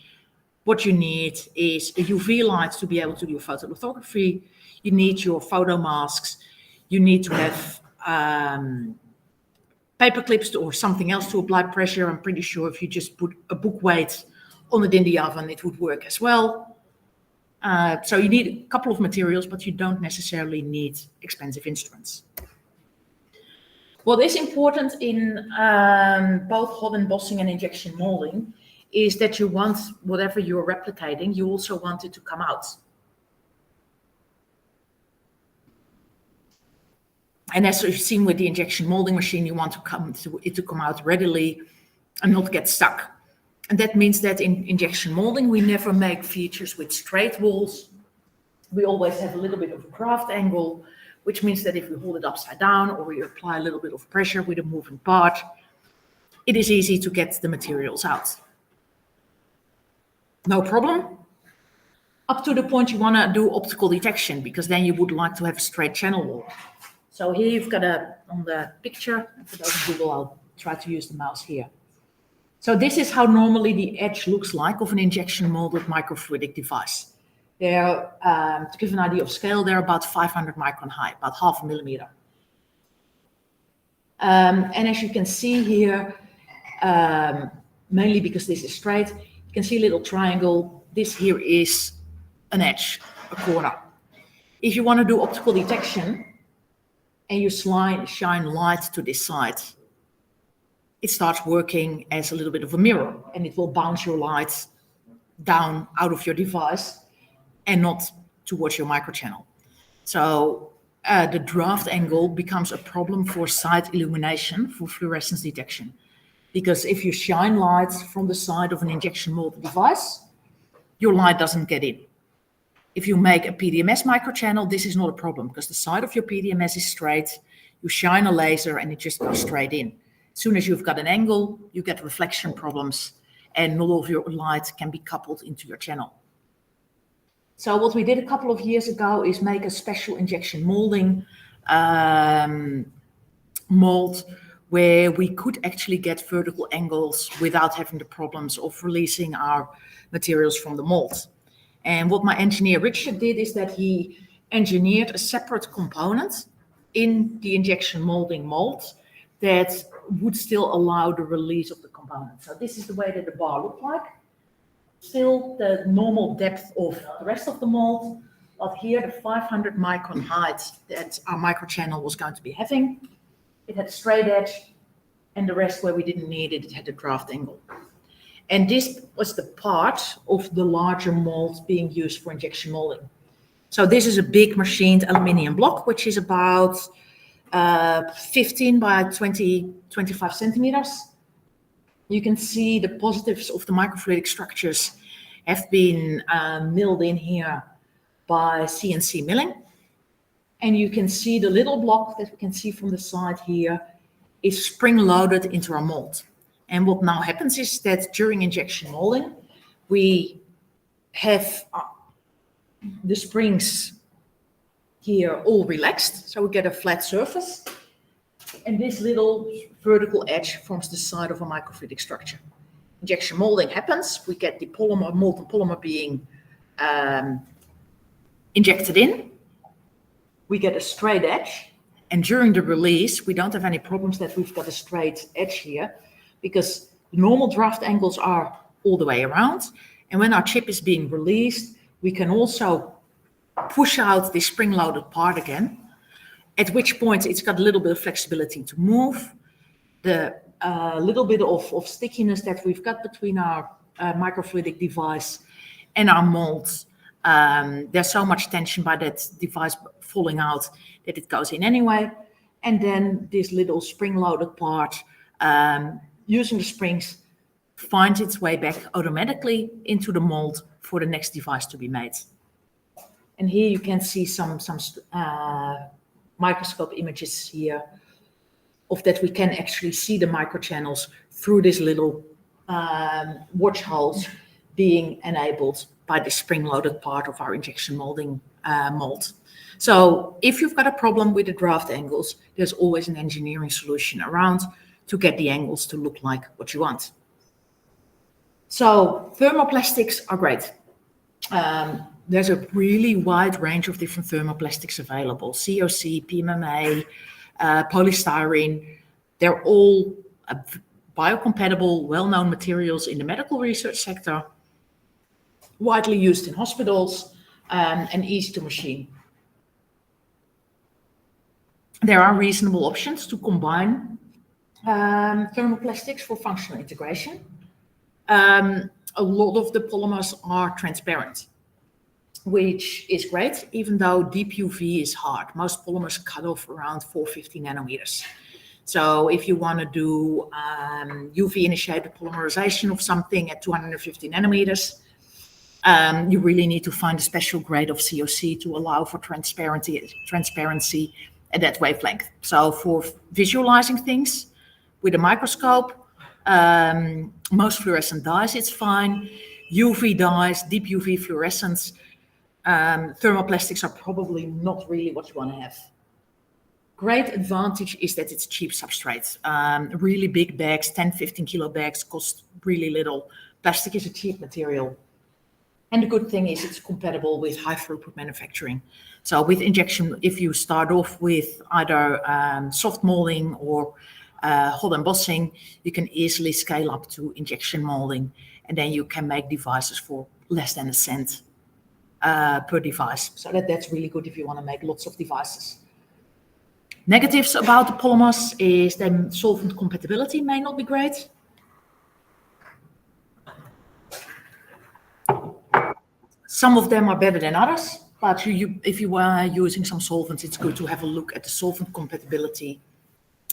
what you need is a UV light to be able to do photolithography. You need your photo masks. You need to have paper clips or something else to apply pressure. I'm pretty sure if you just put a book weight on it in the oven, it would work as well. So you need a couple of materials, but you don't necessarily need expensive instruments. What is important in both hot embossing and injection molding is that you want whatever you're replicating, you also want it to come out. And as you've seen with the injection molding machine, you want it to come out readily and not get stuck. And that means that in injection molding, we never make features with straight walls. We always have a little bit of a draft angle, which means that if we hold it upside down or we apply a little bit of pressure with a moving part, it is easy to get the materials out. No problem. Up to the point you want to do optical detection, because then you would like to have a straight channel wall. So here you've got on the picture, for those of Google, I'll try to use the mouse here. So this is how normally the edge looks like of an injection molded microfluidic device. They're, to give an idea of scale, they're about 500 micron high, about 0.5 millimeter. And as you can see here, mainly because this is straight, you can see a little triangle. This here is an edge, a corner. If you want to do optical detection and you shine light to this side, it starts working as a little bit of a mirror, and it will bounce your light down out of your device and not towards your microchannel. So the draft angle becomes a problem for side illumination for fluorescence detection. Because if you shine light from the side of an injection molded device, your light doesn't get in. If you make a PDMS microchannel, this is not a problem because the side of your PDMS is straight. You shine a laser and it just goes straight in. As soon as you've got an angle, you get reflection problems and not all of your light can be coupled into your channel. So what we did a couple of years ago is make a special injection molding mold where we could actually get vertical angles without having the problems of releasing our materials from the mold. And what my engineer Richard did is that he engineered a separate component in the injection molding mold that would still allow the release of the component. So this is the way that the bar looked like. Still the normal depth of the rest of the mold, but here the 500 micron height that our microchannel was going to be having. It had straight edge, and the rest where we didn't need it, it had a draft angle. And this was the part of the larger mold being used for injection molding. So this is a big machined aluminium block, which is about 15 by 20, 25 centimeters. You can see the positives of the microfluidic structures have been milled in here by CNC milling. And you can see the little block that we can see from the side here is spring loaded into our mold. And what now happens is that during injection molding, we have the springs here all relaxed. So we get a flat surface. And this little vertical edge forms the side of a microfluidic structure. Injection molding happens. We get the polymer, molten polymer being injected in. We get a straight edge. And during the release, we don't have any problems that we've got a straight edge here because the normal draft angles are all the way around. And when our chip is being released, we can also push out the spring-loaded part again, at which point it's got a little bit of flexibility to move. The little bit of stickiness that we've got between our microfluidic device and our molds, there's so much tension by that device falling out that it goes in anyway. And then this little spring-loaded part, using the springs, finds its way back automatically into the mold for the next device to be made. And here you can see some microscope images here of that we can actually see the microchannels through this little watch holes being enabled by the spring-loaded part of our injection molding mold. So if you've got a problem with the draft angles, there's always an engineering solution around to get the angles to look like what you want. So thermoplastics are great. There's a really wide range of different thermoplastics available. COC, PMMA, polystyrene. They're all biocompatible, well-known materials in the medical research sector, widely used in hospitals, and easy to machine. there are reasonable options to combine thermoplastics for functional integration. A lot of the polymers are transparent, which is great, even though deep UV is hard. Most polymers cut off around 450 nanometers. So if you want to do UV-initiated polymerization of something at 250 nanometers, you really need to find a special grade of COC to allow for transparency at that wavelength. So for visualizing things with a microscope, most fluorescent dyes, it's fine. UV dyes, deep UV fluorescence, thermoplastics are probably not really what you want to have. Great advantage is that it's cheap substrate. Really big bags, 10, 15 kilo bags cost really little. Plastic is a cheap material. And the good thing is it's compatible with high throughput manufacturing. So with injection, if you start off with either soft molding or hot embossing, you can easily scale up to injection molding, and then you can make devices for less than a cent per device. So that's really good if you want to make lots of devices. Negatives about the polymers is that solvent compatibility may not be great. Some of them are better than others, but if you are using some solvents, it's good to have a look at the solvent compatibility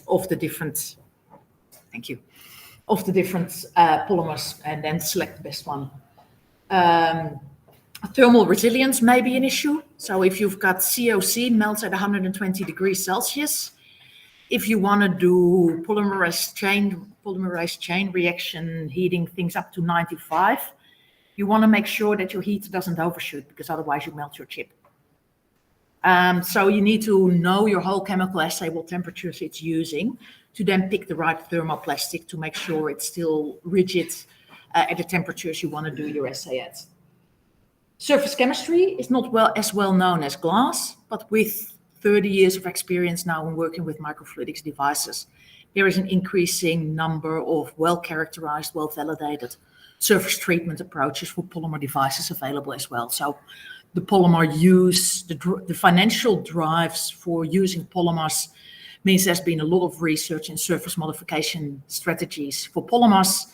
of the different, polymers, and then select the best one. Thermal resilience may be an issue. So if you've got COC melts at 120 degrees Celsius, if you want to do polymerase chain reaction, heating things up to 95, you want to make sure that your heat doesn't overshoot, because otherwise you melt your chip. So you need to know your whole chemical assay, what temperatures it's using, to then pick the right thermoplastic to make sure it's still rigid at the temperatures you want to do your assay at. Surface chemistry is not as well known as glass, but with 30 years of experience now in working with microfluidics devices, there is an increasing number of well-characterized, well-validated surface treatment approaches for polymer devices available as well. So the polymer use, the financial drives for using polymers means there's been a lot of research in surface modification strategies for polymers.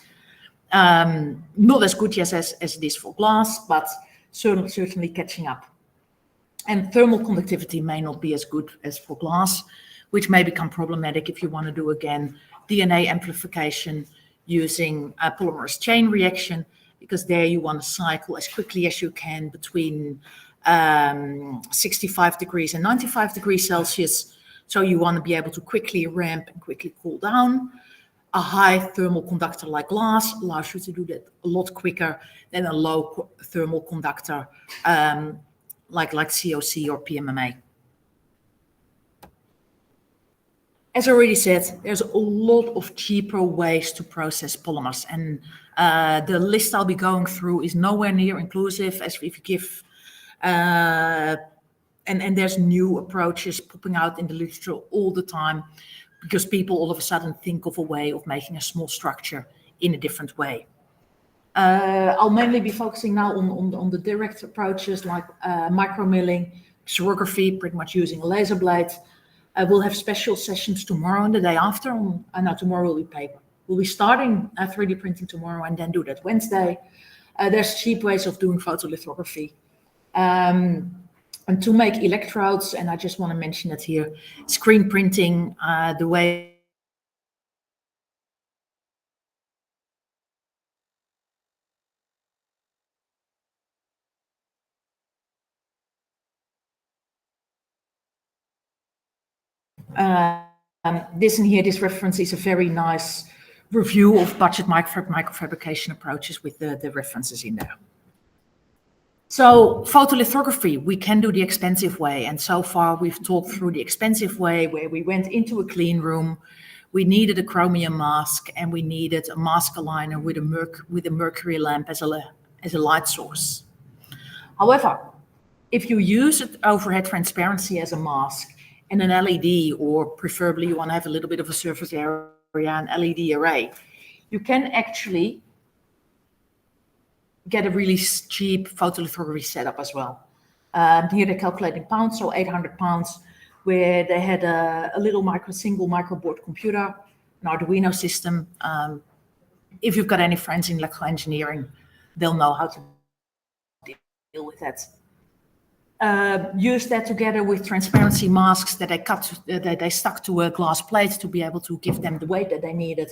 Not as good as it is for glass, but certainly catching up. And thermal conductivity may not be as good as for glass, which may become problematic if you want to do, again, DNA amplification using a polymerase chain reaction, because there you want to cycle as quickly as you can between 65 degrees and 95 degrees Celsius. So you want to be able to quickly ramp and quickly cool down. A high thermal conductor like glass allows you to do that a lot quicker than a low thermal conductor like COC or PMMA. As I already said, there's a lot of cheaper ways to process polymers, and the list I'll be going through is nowhere near inclusive, as if you give, and there's new approaches popping out in the literature all the time, because people all of a sudden think of a way of making a small structure in a different way. I'll mainly be focusing now on the direct approaches like micromilling, xerography, pretty much using a laser blade. We'll have special sessions tomorrow and the day after. Tomorrow will be paper. We'll be starting 3D printing tomorrow and then do that Wednesday. There's cheap ways of doing photolithography. And to make electrodes, and I just want to mention it here, screen printing, the way this reference is a very nice review of budget microfabrication approaches with the references in there. So photolithography, we can do the expensive way. And so far we've talked through the expensive way, where we went into a clean room, we needed a chromium mask, and we needed a mask aligner with a mercury lamp as a light source. However, if you use overhead transparency as a mask and an LED, or preferably you want to have a little bit of a surface area, an LED array, you can actually get a really cheap photolithography setup as well. Here they're calculating pounds, so 800 pounds where they had a little single microboard computer, an Arduino system. If you've got any friends in electrical engineering, they'll know how to deal with that. Use that together with transparency masks that they stuck to a glass plate to be able to give them the weight that they needed.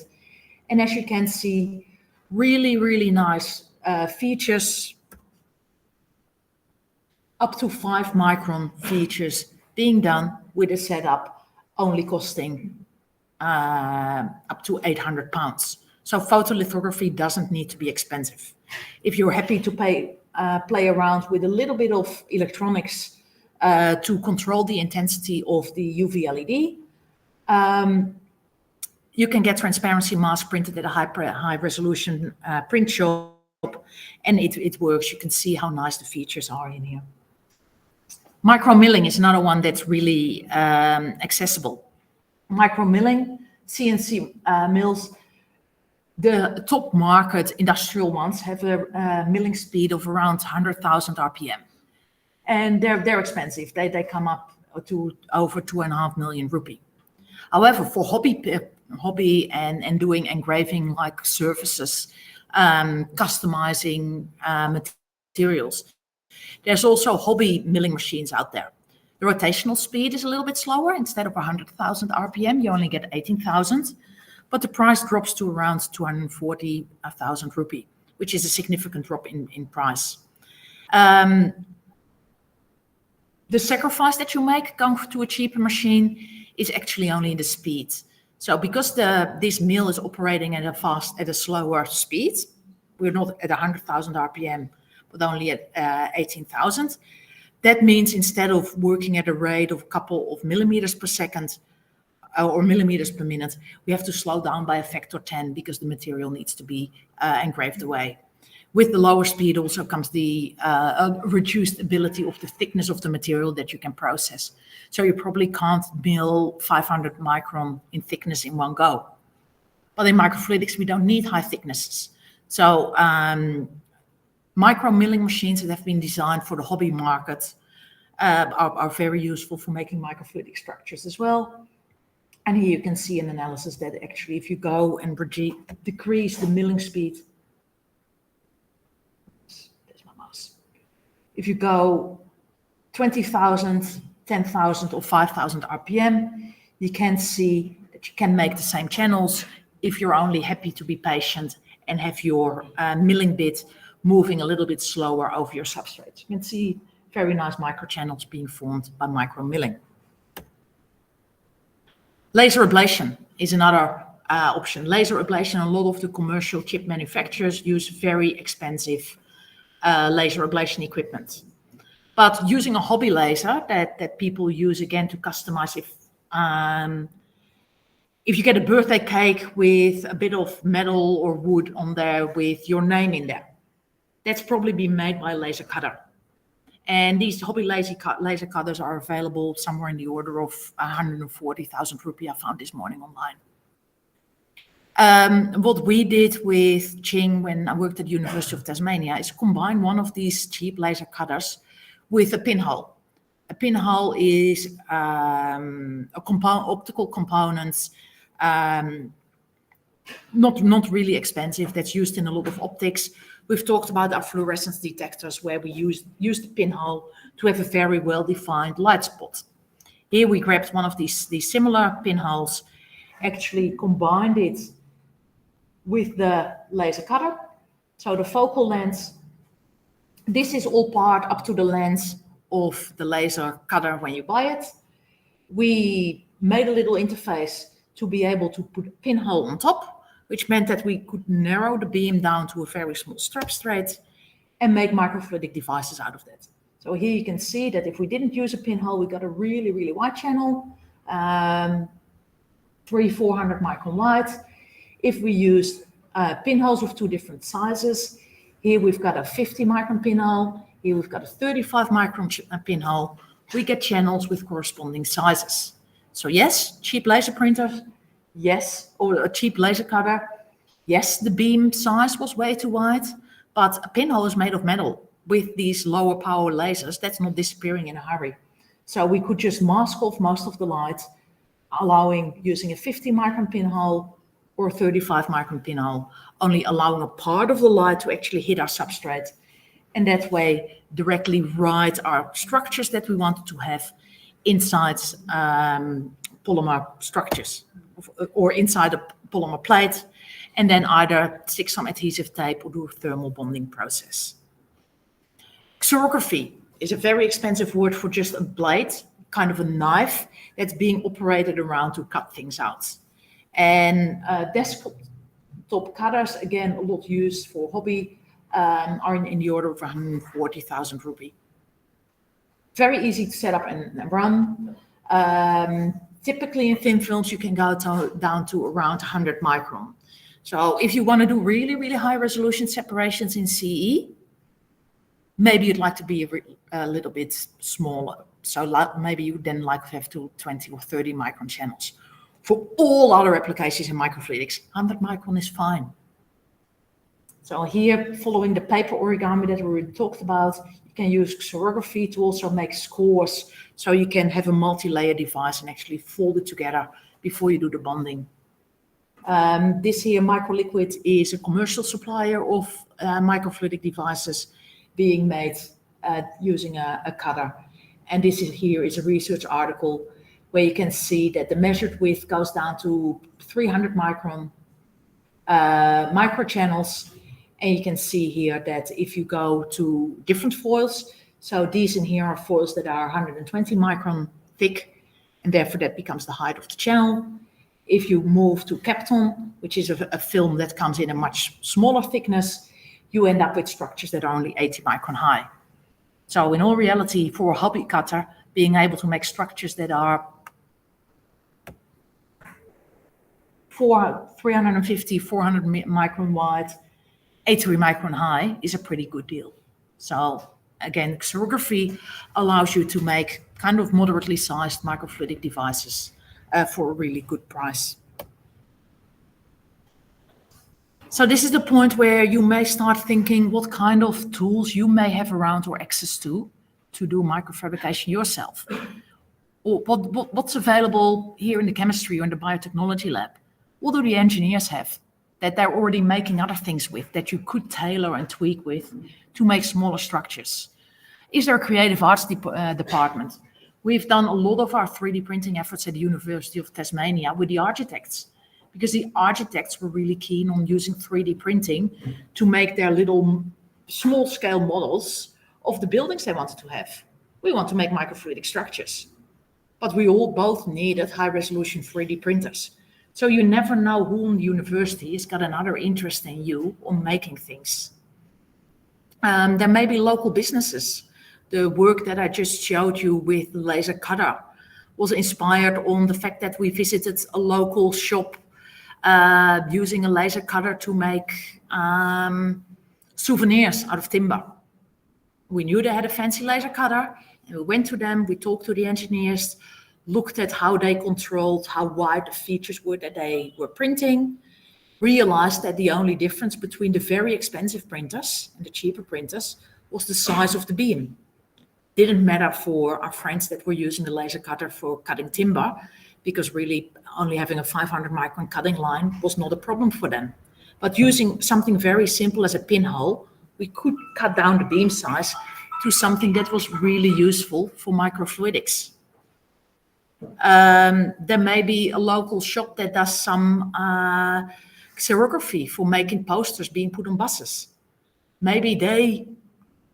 And as you can see, really, really nice features, up to 5 micron features being done with a setup only costing up to £800. So photolithography doesn't need to be expensive. If you're happy to play around with a little bit of electronics to control the intensity of the UV LED, you can get transparency mask printed at a high resolution print shop, and it works. You can see how nice the features are in here. Micro milling is another one that's really accessible. Micro milling, CNC mills, the top market industrial ones have a milling speed of around 100,000 RPM. And they're expensive. They come up to over 2.5 million rupee. However, for hobby and doing engraving like surfaces, customizing materials, there's also hobby milling machines out there. The rotational speed is a little bit slower. Instead of 100,000 RPM, you only get 18,000. But the price drops to around 240,000 rupee, which is a significant drop in price. The sacrifice that you make going to a cheaper machine is actually only in the speed. So because this mill is operating at a slower speed, we're not at 100,000 RPM, but only at 18,000. That means instead of working at a rate of a couple of millimeters per second, or millimeters per minute, we have to slow down by a factor 10 because the material needs to be engraved away. With the lower speed also comes the reduced ability of the thickness of the material that you can process. So you probably can't mill 500 micron in thickness in one go. But in microfluidics, we don't need high thicknesses. So micro milling machines that have been designed for the hobby market are very useful for making microfluidic structures as well. And here you can see an analysis that actually if you go and decrease the milling speed, there's my mouse. If you go 20,000, 10,000 or 5,000 RPM, you can see that you can make the same channels if you're only happy to be patient and have your milling bit moving a little bit slower over your substrate. You can see very nice microchannels being formed by micro milling. Laser ablation is another option. Laser ablation, a lot of the commercial chip manufacturers use very expensive laser ablation equipment. But using a hobby laser that people use again to customize, if you get a birthday cake with a bit of metal or wood on there with your name in there, that's probably been made by a laser cutter. And these hobby laser cutters are available somewhere in the order of 140,000 rupee I found this morning online. What we did with Ching when I worked at the University of Tasmania is combine one of these cheap laser cutters with a pinhole. A pinhole is optical components, not really expensive, that's used in a lot of optics. We've talked about our fluorescence detectors where we use the pinhole to have a very well-defined light spot. Here we grabbed one of these similar pinholes, actually combined it with the laser cutter. So the focal length, this is all part up to the length of the laser cutter when you buy it. We made a little interface to be able to put a pinhole on top, which meant that we could narrow the beam down to a very small substrate and make microfluidic devices out of that. So here you can see that if we didn't use a pinhole, we got a really, really wide channel, 300-400 micron wide. If we used pinholes of two different sizes, here we've got a 50 micron pinhole, here we've got a 35 micron pinhole, we get channels with corresponding sizes. So yes, cheap laser printers, yes, or a cheap laser cutter. Yes, the beam size was way too wide, but a pinhole is made of metal. With these lower power lasers, that's not disappearing in a hurry. So we could just mask off most of the light, allowing using a 50 micron pinhole or a 35 micron pinhole, only allowing a part of the light to actually hit our substrate, and that way directly write our structures that we wanted to have inside polymer structures or inside a polymer plate, and then either stick some adhesive tape or do a thermal bonding process. Xerography is a very expensive word for just a blade, kind of a knife that's being operated around to cut things out. And desktop cutters, again, a lot used for hobby, are in the order of 140,000 rupee. Very easy to set up and run. Typically in thin films, you can go down to around 100 micron. So if you want to do really, really high resolution separations in CE, maybe you'd like to be a little bit smaller. So maybe you then like to have 20 or 30 micron channels. For all other applications in microfluidics, 100 micron is fine. So here, following the paper origami that we already talked about, you can use xerography to also make scores, so you can have a multi-layer device and actually fold it together before you do the bonding. This here, Microliquid, is a commercial supplier of microfluidic devices being made using a cutter. And this here is a research article where you can see that the measured width goes down to 300 micron microchannels. And you can see here that if you go to different foils, so these in here are foils that are 120 micron thick, and therefore that becomes the height of the channel. If you move to Kapton, which is a film that comes in a much smaller thickness, you end up with structures that are only 80 micron high. So in all reality, for a hobby cutter, being able to make structures that are 350, 400 micron wide, 80 micron high is a pretty good deal. So again, xerography allows you to make kind of moderately sized microfluidic devices for a really good price. So this is the point where you may start thinking what kind of tools you may have around or access to do microfabrication yourself. Or what's available here in the chemistry or in the biotechnology lab? What do the engineers have that they're already making other things with that you could tailor and tweak with to make smaller structures? Is there a creative arts department? We've done a lot of our 3D printing efforts at the University of Tasmania with the architects, because the architects were really keen on using 3D printing to make their little small scale models of the buildings they wanted to have. We want to make microfluidic structures, but we all both needed high resolution 3D printers. So you never know who in the university has got another interest in you on making things. There may be local businesses. The work that I just showed you with the laser cutter was inspired on the fact that we visited a local shop using a laser cutter to make souvenirs out of timber. We knew they had a fancy laser cutter, and we went to them, we talked to the engineers, looked at how they controlled how wide the features were that they were printing, realized that the only difference between the very expensive printers and the cheaper printers was the size of the beam. Didn't matter for our friends that were using the laser cutter for cutting timber, because really only having a 500 micron cutting line was not a problem for them. But using something very simple as a pinhole, we could cut down the beam size to something that was really useful for microfluidics. There may be a local shop that does some xerography for making posters being put on buses. Maybe they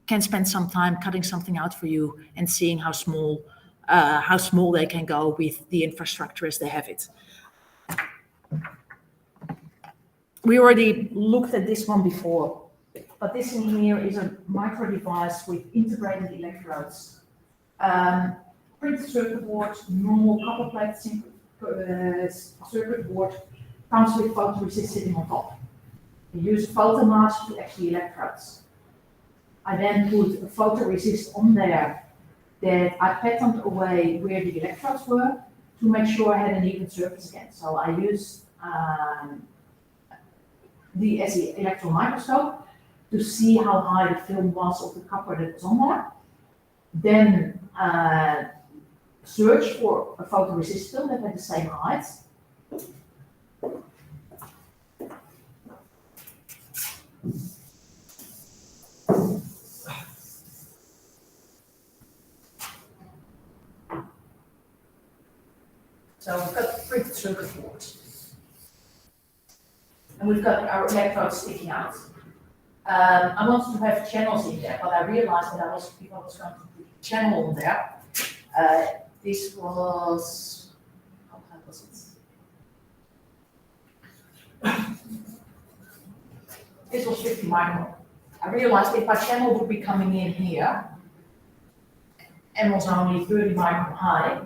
can spend some time cutting something out for you and seeing how small they can go with the infrastructure as they have it. We already looked at this one before, but this in here is a micro device with integrated electrodes. Printed circuit board, normal copper plate circuit board comes with photoresist sitting on top. We use photomask to actually electrodes. I then put a photoresist on there that I patterned away where the electrodes were to make sure I had an even surface again. So I used the SE electron microscope to see how high the film was of the copper that was on there. Then searched for a photoresist film that had the same height. So we've got the printed circuit board. And we've got our electrodes sticking out. I wanted to have channels in there, but I realized that if I was going to put a channel on there, this was, how high was it? This was 50 micron. I realized if my channel would be coming in here and was only 30 micron high,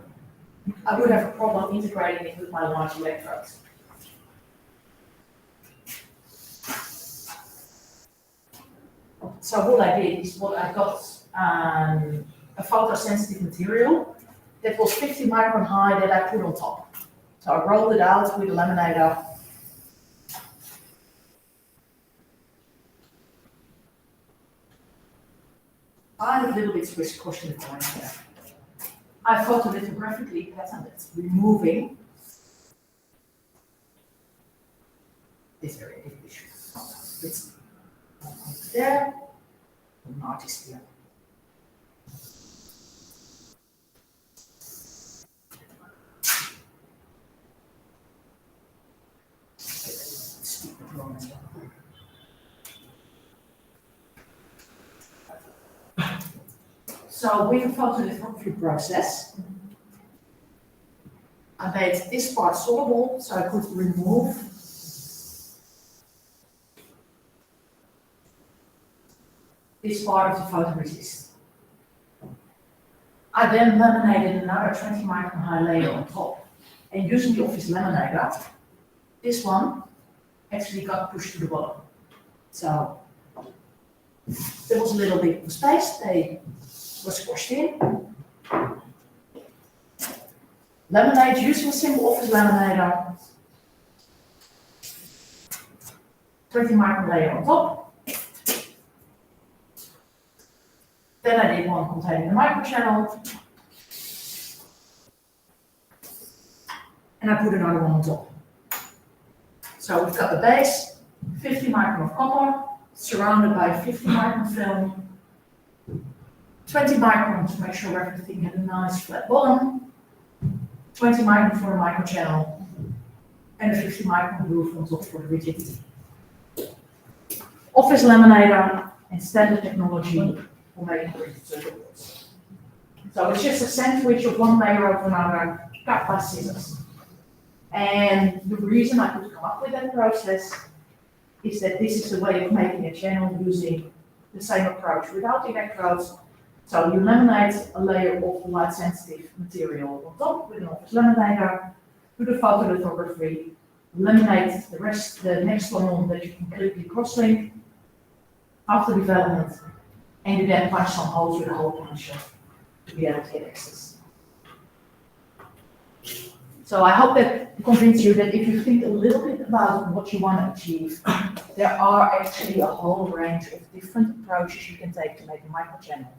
I would have a problem integrating it with my large electrodes. So what I did is I got a photosensitive material that was 50 micron high that I put on top. So I rolled it out with a laminator. I'm a little bit wishy-washy going here. I photolithographically patterned it, removing this area, this there, an artist here. So with the photolithography process, I made this part soluble so I could remove this part of the photoresist. I then laminated another 20 micron high layer on top. And using the office laminator, this one actually got pushed to the bottom. So there was a little bit of space, they were squashed in. Laminate using a simple office laminator. 20 micron layer on top. Then I did one containing the microchannel. And I put another one on top. So we've got the base, 50 micron of copper, surrounded by 50 micron film, 20 micron to make sure everything had a nice flat bottom, 20 micron for the microchannel, and a 50 micron groove on top for the rigidity. Office laminator and standard technology for making printed circuit boards. So it's just a sandwich of one layer over another, cut by scissors. And the reason I could come up with that process is that this is a way of making a channel using the same approach without electrodes. So you laminate a layer of light sensitive material on top with an office laminator, do the photolithography, laminate the rest, the next one on that you can completely cross-link after development, and you then punch some holes with a hole puncher to be able to get access. So I hope that convinces you that if you think a little bit about what you want to achieve, there are actually a whole range of different approaches you can take to make a microchannel.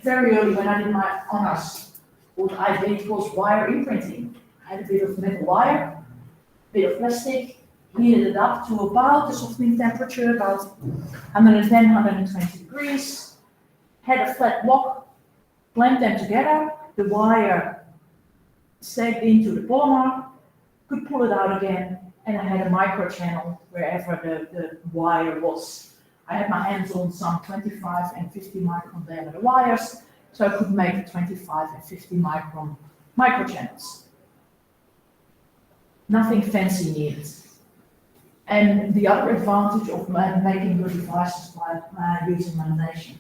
Very early when I did my honors, what I did was wire imprinting. I had a bit of metal wire, a bit of plastic, heated it up to about the softening temperature, about 110, 120 degrees, had a flat block, clamped them together, the wire sagged into the polymer, could pull it out again, and I had a micro channel wherever the wire was. I had my hands on some 25 and 50 micron diameter wires, so I could make 25 and 50 micron microchannels. Nothing fancy needed. And the other advantage of making your devices by using lamination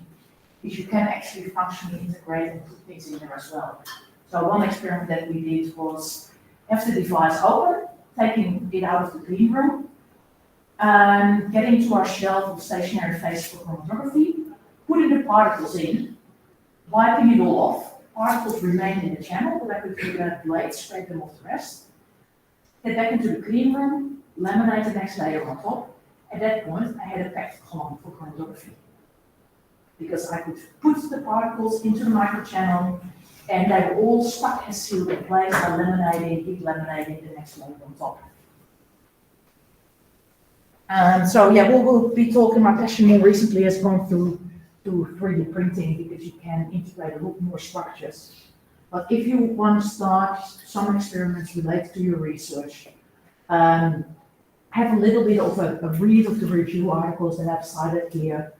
is you can actually functionally integrate and put things in there as well. So one experiment that we did was have the device open, taking it out of the clean room, getting to our shelf of stationary phase for chromatography, putting the particles in, wiping it all off. Particles remained in the channel, but I could take a blade, scrape them off the rest. Get back into the clean room, laminate the next layer on top. At that point, I had a packed column for chromatography. because I could put the particles into the microchannel and they were all stuck and sealed in place by laminating, heat laminating the next layer on top. So yeah, we'll be talking, my passion more recently has gone through to 3D printing because you can integrate a lot more structures. But if you want to start some experiments related to your research, have a little bit of a read of the review articles that I've cited here,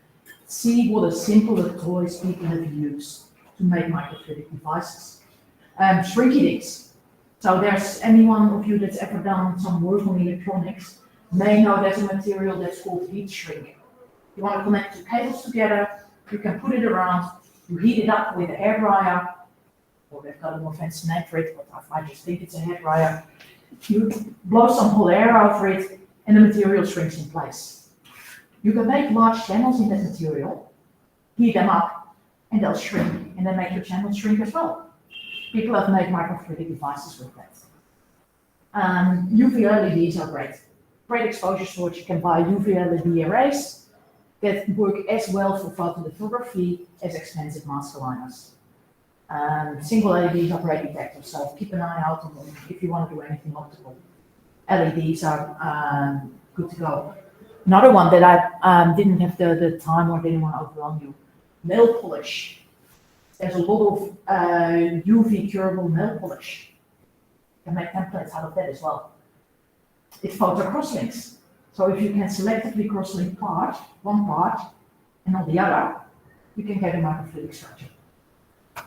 see what a simpler toys people have used to make microfluidic devices. Shrinky dinks. So there's anyone of you that's ever done some work on electronics may know there's a material that's called heat shrink. You want to connect two cables together, you can put it around, you heat it up with a hairdryer, or they've got a more fancy name for it, but I just think it's a hairdryer. You blow some hot air over it, and the material shrinks in place. You can make large channels in that material, heat them up, and they'll shrink, and then make your channels shrink as well. People have made microfluidic devices with that. UV LEDs are great. Great exposure source. You can buy UV LED arrays that work as well for photolithography as expensive mask aligners. Single LEDs are great detectors, so keep an eye out on them if you want to do anything optical. LEDs are good to go. Another one that I didn't have the time or didn't want to overwhelm you, nail polish. There's a lot of UV curable nail polish. You can make templates out of that as well. It's photo crosslinks. So if you can selectively crosslink one part, and not the other, you can get a microfluidic structure. I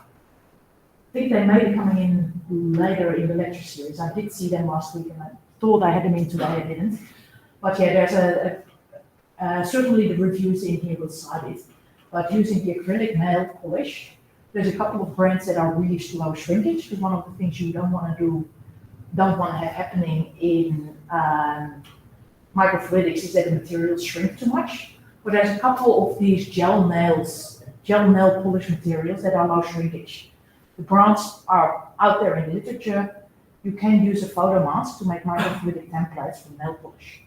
think they may be coming in later in the lecture series. I did see them last week and I thought I had them in today, I didn't. But yeah, there's certainly the reviews in here will cite it. But using the acrylic nail polish, there's a couple of brands that are really slow shrinkage. Because one of the things you don't want to have happening in microfluidics is that the materials shrink too much. But there's a couple of these gel nail polish materials that are low shrinkage. The brands are out there in the literature. You can use a photo mask to make microfluidic templates for nail polish.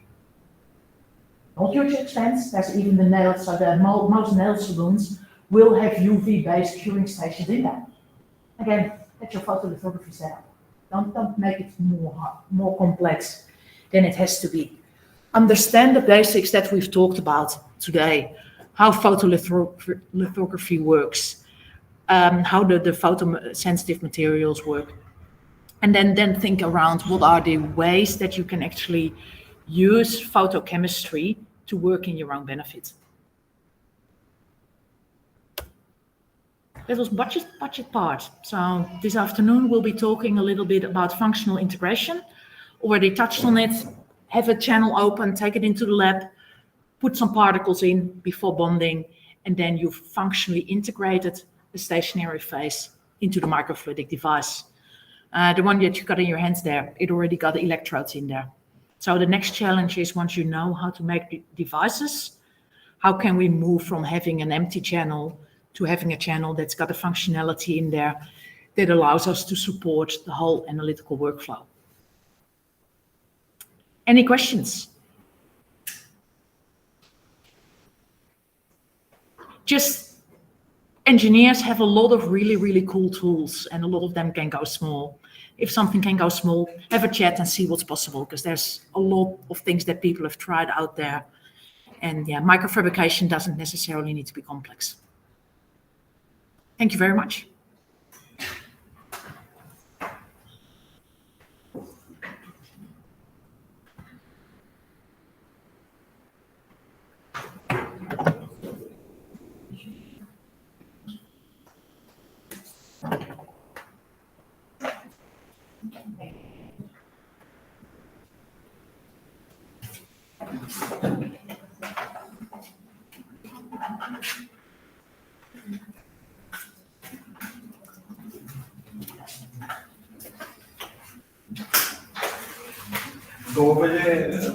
Not huge expense. There's even the nails, so most nail salons will have UV-based curing stations in them. Again, that's your photolithography setup. Don't make it more complex than it has to be. Understand the basics that we've talked about today, how photolithography works, how the photosensitive materials work, and then think around what are the ways that you can actually use photochemistry to work in your own benefit. That was budget part. So this afternoon we'll be talking a little bit about functional integration. Already touched on it. Have a channel open, take it into the lab, put some particles in before bonding, and then you've functionally integrated the stationary phase into the microfluidic device. The one that you got in your hands there, it already got the electrodes in there. So the next challenge is, once you know how to make the devices, how can we move from having an empty channel to having a channel that's got a functionality in there that allows us to support the whole analytical workflow. Any questions? Just engineers have a lot of really, really cool tools, and a lot of them can go small. If something can go small, have a chat and see what's possible, because there's a lot of things that people have tried out there. And yeah, microfabrication doesn't necessarily need to be complex. Thank you very much.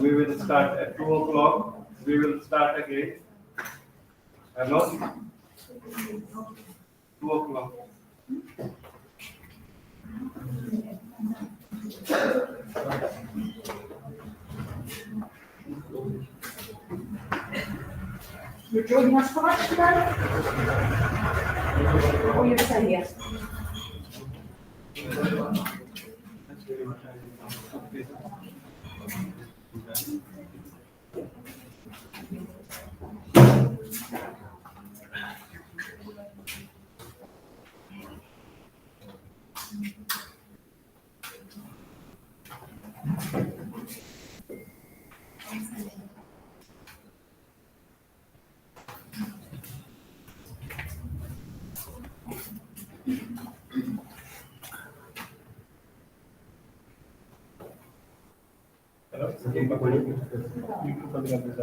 We will start at 2 o'clock. We will start again. Hello? 2 o'clock. You're joining us for lunch today? Or you stay here? That's very much. Hello? You put something up this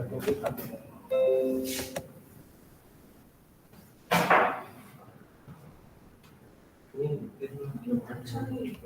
side.